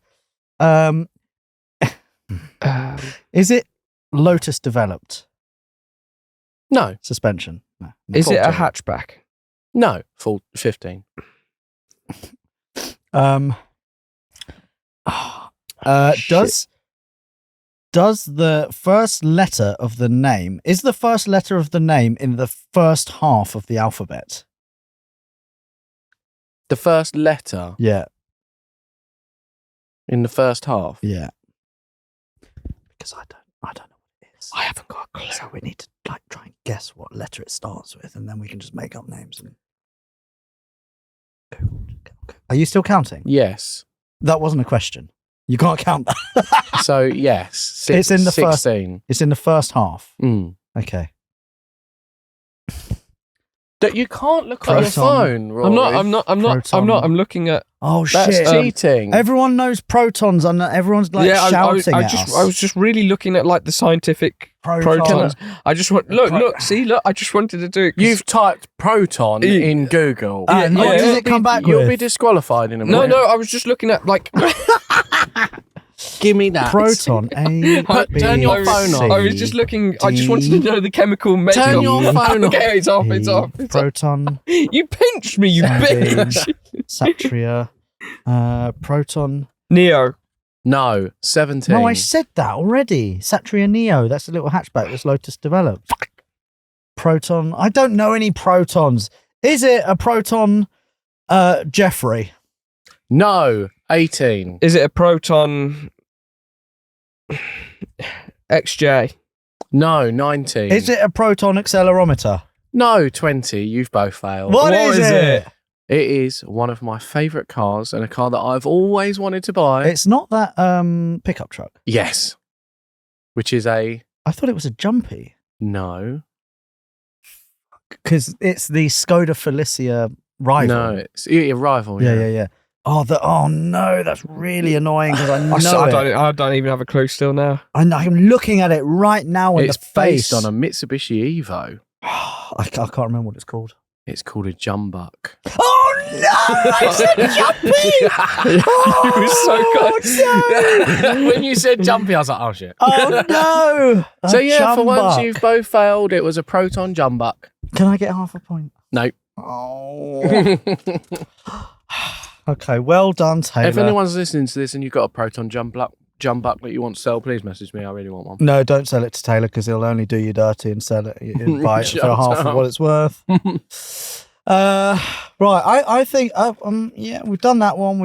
Is it Lotus developed No. suspension? No. Is it a 14. hatchback? No. Full 15. Does the first letter of the name, is the first letter of the name in the first half of the alphabet? The first letter Yeah. in the first half. Yeah. Because I don't know what it is. I haven't got a clue. So we need to try and guess what letter it starts with, and then we can just make up names. And... Are you still counting? Yes. That wasn't a question. You can't count that. So, yes. It's in the 16. It's in the first half. Mm. Okay. That you can't look at your Proton. phone, Rory. I'm not. Proton. I'm looking at. Oh That's shit! cheating. Everyone knows protons, and everyone's like shouting at us. I was just really looking at like the scientific protons. I just want look. I just wanted to do it. 'cause- You've typed proton in Google. And what does it come back You'll with? be disqualified in a no, minute. I was just looking at like. Give me that. Proton. A, Turn B, your phone C, off. I was just looking. I just wanted to know the chemical makeup. Turn your phone off. Okay, it's off. It's E, off. It's off. Proton. You pinched me, you Sunbeam. bitch. Satria. Proton. Neo. No, 17. No, I said that already. Satria Neo. That's a little hatchback that's Lotus developed. Proton. I don't know any protons. Is it a Proton Jeffrey? No, 18. Is it a Proton XJ? No, 19. Is it a Proton accelerometer? No, 20. You've both failed. What is it? It is one of my favourite cars and a car that I've always wanted to buy. It's not that pickup truck. Yes. Which is a I thought it was a Jumpy. no. because it's the Skoda Felicia rival. No, it's your rival. Yeah. Oh no, that's really annoying because I know I don't even have a clue still now. I know. I'm looking at it right now in It's the face. based on a Mitsubishi Evo. I can't remember what it's called. It's called a Jumbuck. Oh no! I said jumpy. You were so Oh, no. When you said jumpy, I was like, oh shit. Oh no! So A yeah, for once Jumbuck. you've both failed. It was a Proton Jumbuck. Can I get half a point? No. Oh. Okay, well done, Taylor. If anyone's listening to this and you've got a Proton Jumbuck that you want to sell, please message me. I really want one. No, don't sell it to Taylor because he'll only do you dirty and sell it. He'll buy it for Shut half of up. what it's worth. Right, I think yeah, we've done that one.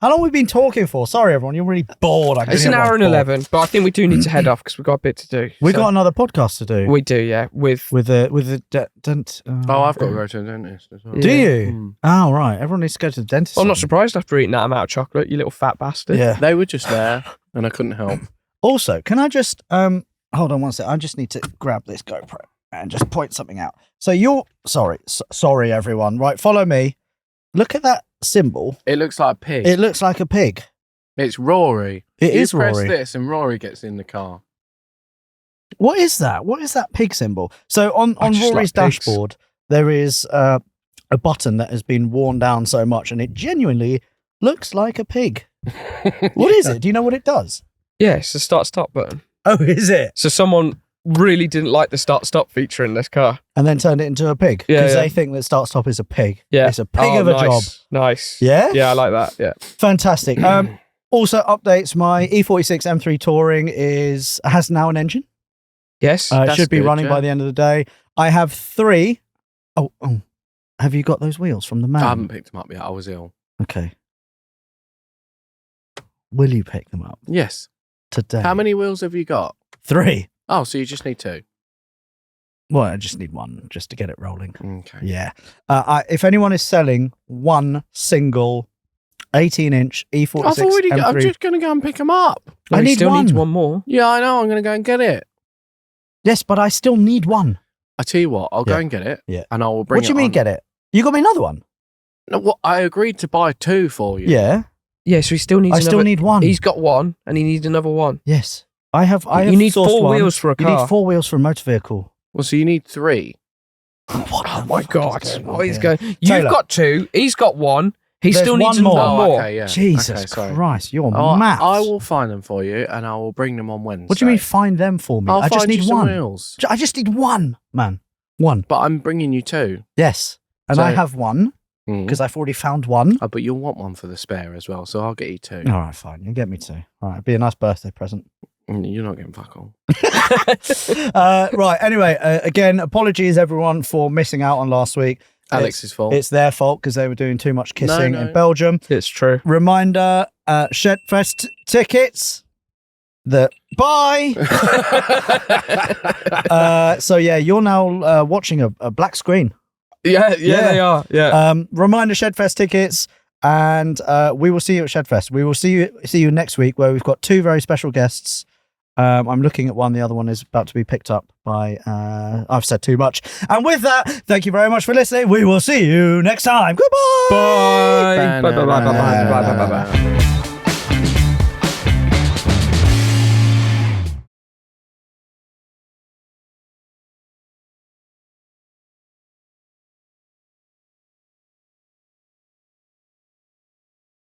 How long have we been talking for? Sorry, everyone, you're really bored. I can It's hear an hour and everyone's 11, but I think we do need to head off because we've got a bit to do. bored. We've So- got another podcast to do. We do, yeah. With with the dent. Oh, I've got to go to the dentist as well. Do you? Mm. Oh, right. Everyone needs to go to the dentist. I'm not surprised after eating that amount of chocolate, you little fat bastard. Yeah. They were just there and I couldn't help. Also, can I just hold on one sec? I just need to grab this GoPro and just point something out. So you're sorry everyone. Right, follow me. Look at that symbol. It looks like a pig. It looks like a pig. It's Rory. It You is press Rory. this and Rory gets in the car. What is that? What is that pig symbol? So on I just Rory's like pigs. dashboard, there is a button that has been worn down so much, and it genuinely looks like a pig. What is it? Do you know what it does? Yeah, it's the start-stop button. Oh, is it? So someone really didn't like the start-stop feature in this car. And then turned it into a pig Yeah, because yeah. they think that Start Stop is a pig. Yeah. It's a pig of a nice. job. Nice. Yeah. Yeah, I like that. Yeah. Fantastic. Also updates. My E46 M3 Touring has now an engine. Yes. It That's should be good, running yeah. by the end of the day. I have 3. Oh, have you got those wheels from the man? I haven't picked them up yet. I was ill. Okay. Will you pick them up Yes. today? How many wheels have you got? 3. Oh, so you just need 2. Well, I just need 1 just to get it rolling. Okay. Yeah. If anyone is selling 1 single 18-inch E46 I've already M3, I'm just going to go and pick them up. Well, I he need still needs 1. one more. Yeah, I know. I'm going to go and get it. yes, but I still need 1. I tell you what, I'll Yeah. go and get it. Yeah. And I will bring What do you mean on. get it? You got me another one? No, what, I agreed to buy 2 for you. Yeah. Yeah, so he still needs I still another. need 1. He's got 1 and he needs another 1. Yes. I have You need sourced 4 one. wheels for a You car. need 4 wheels for a motor vehicle. Well, so you need 3. What Oh the my fuck God. is going on What is here? going Taylor. You've got 2. He's got 1. He There's still needs one more. one more. Okay, yeah. Jesus Okay, sorry. Christ, you're Oh, maths. I will find them for you and I will bring them on Wednesday. What do you mean find them for me? I'll I just find need you some 1. wheels. I just need 1, man. 1. But I'm bringing you 2. Yes. And So- I have 1 Mm. because I've already found 1. Oh, but you'll want one for the spare as well, so I'll get you 2. All right, fine. You get me 2. All right, be a nice birthday present. You're not getting fuck all. Right. Anyway, again, apologies everyone for missing out on last week. Alex's fault. It's their fault because they were doing too much kissing No. in Belgium. It's true. Reminder: Shedfest tickets. Bye. So yeah, you're now watching a black screen. Yeah, Yeah. they are. Yeah. Reminder: Shedfest tickets, and we will see you at Shedfest. We will see you next week, where we've got 2 very special guests. I'm looking at one. The other one is about to be picked up by. I've said too much. And with that, thank you very much for listening. We will see you next time. Goodbye. Bye. Bye. Bye. Bye. Bye. Bye. Bye. Bye. Bye. Bye.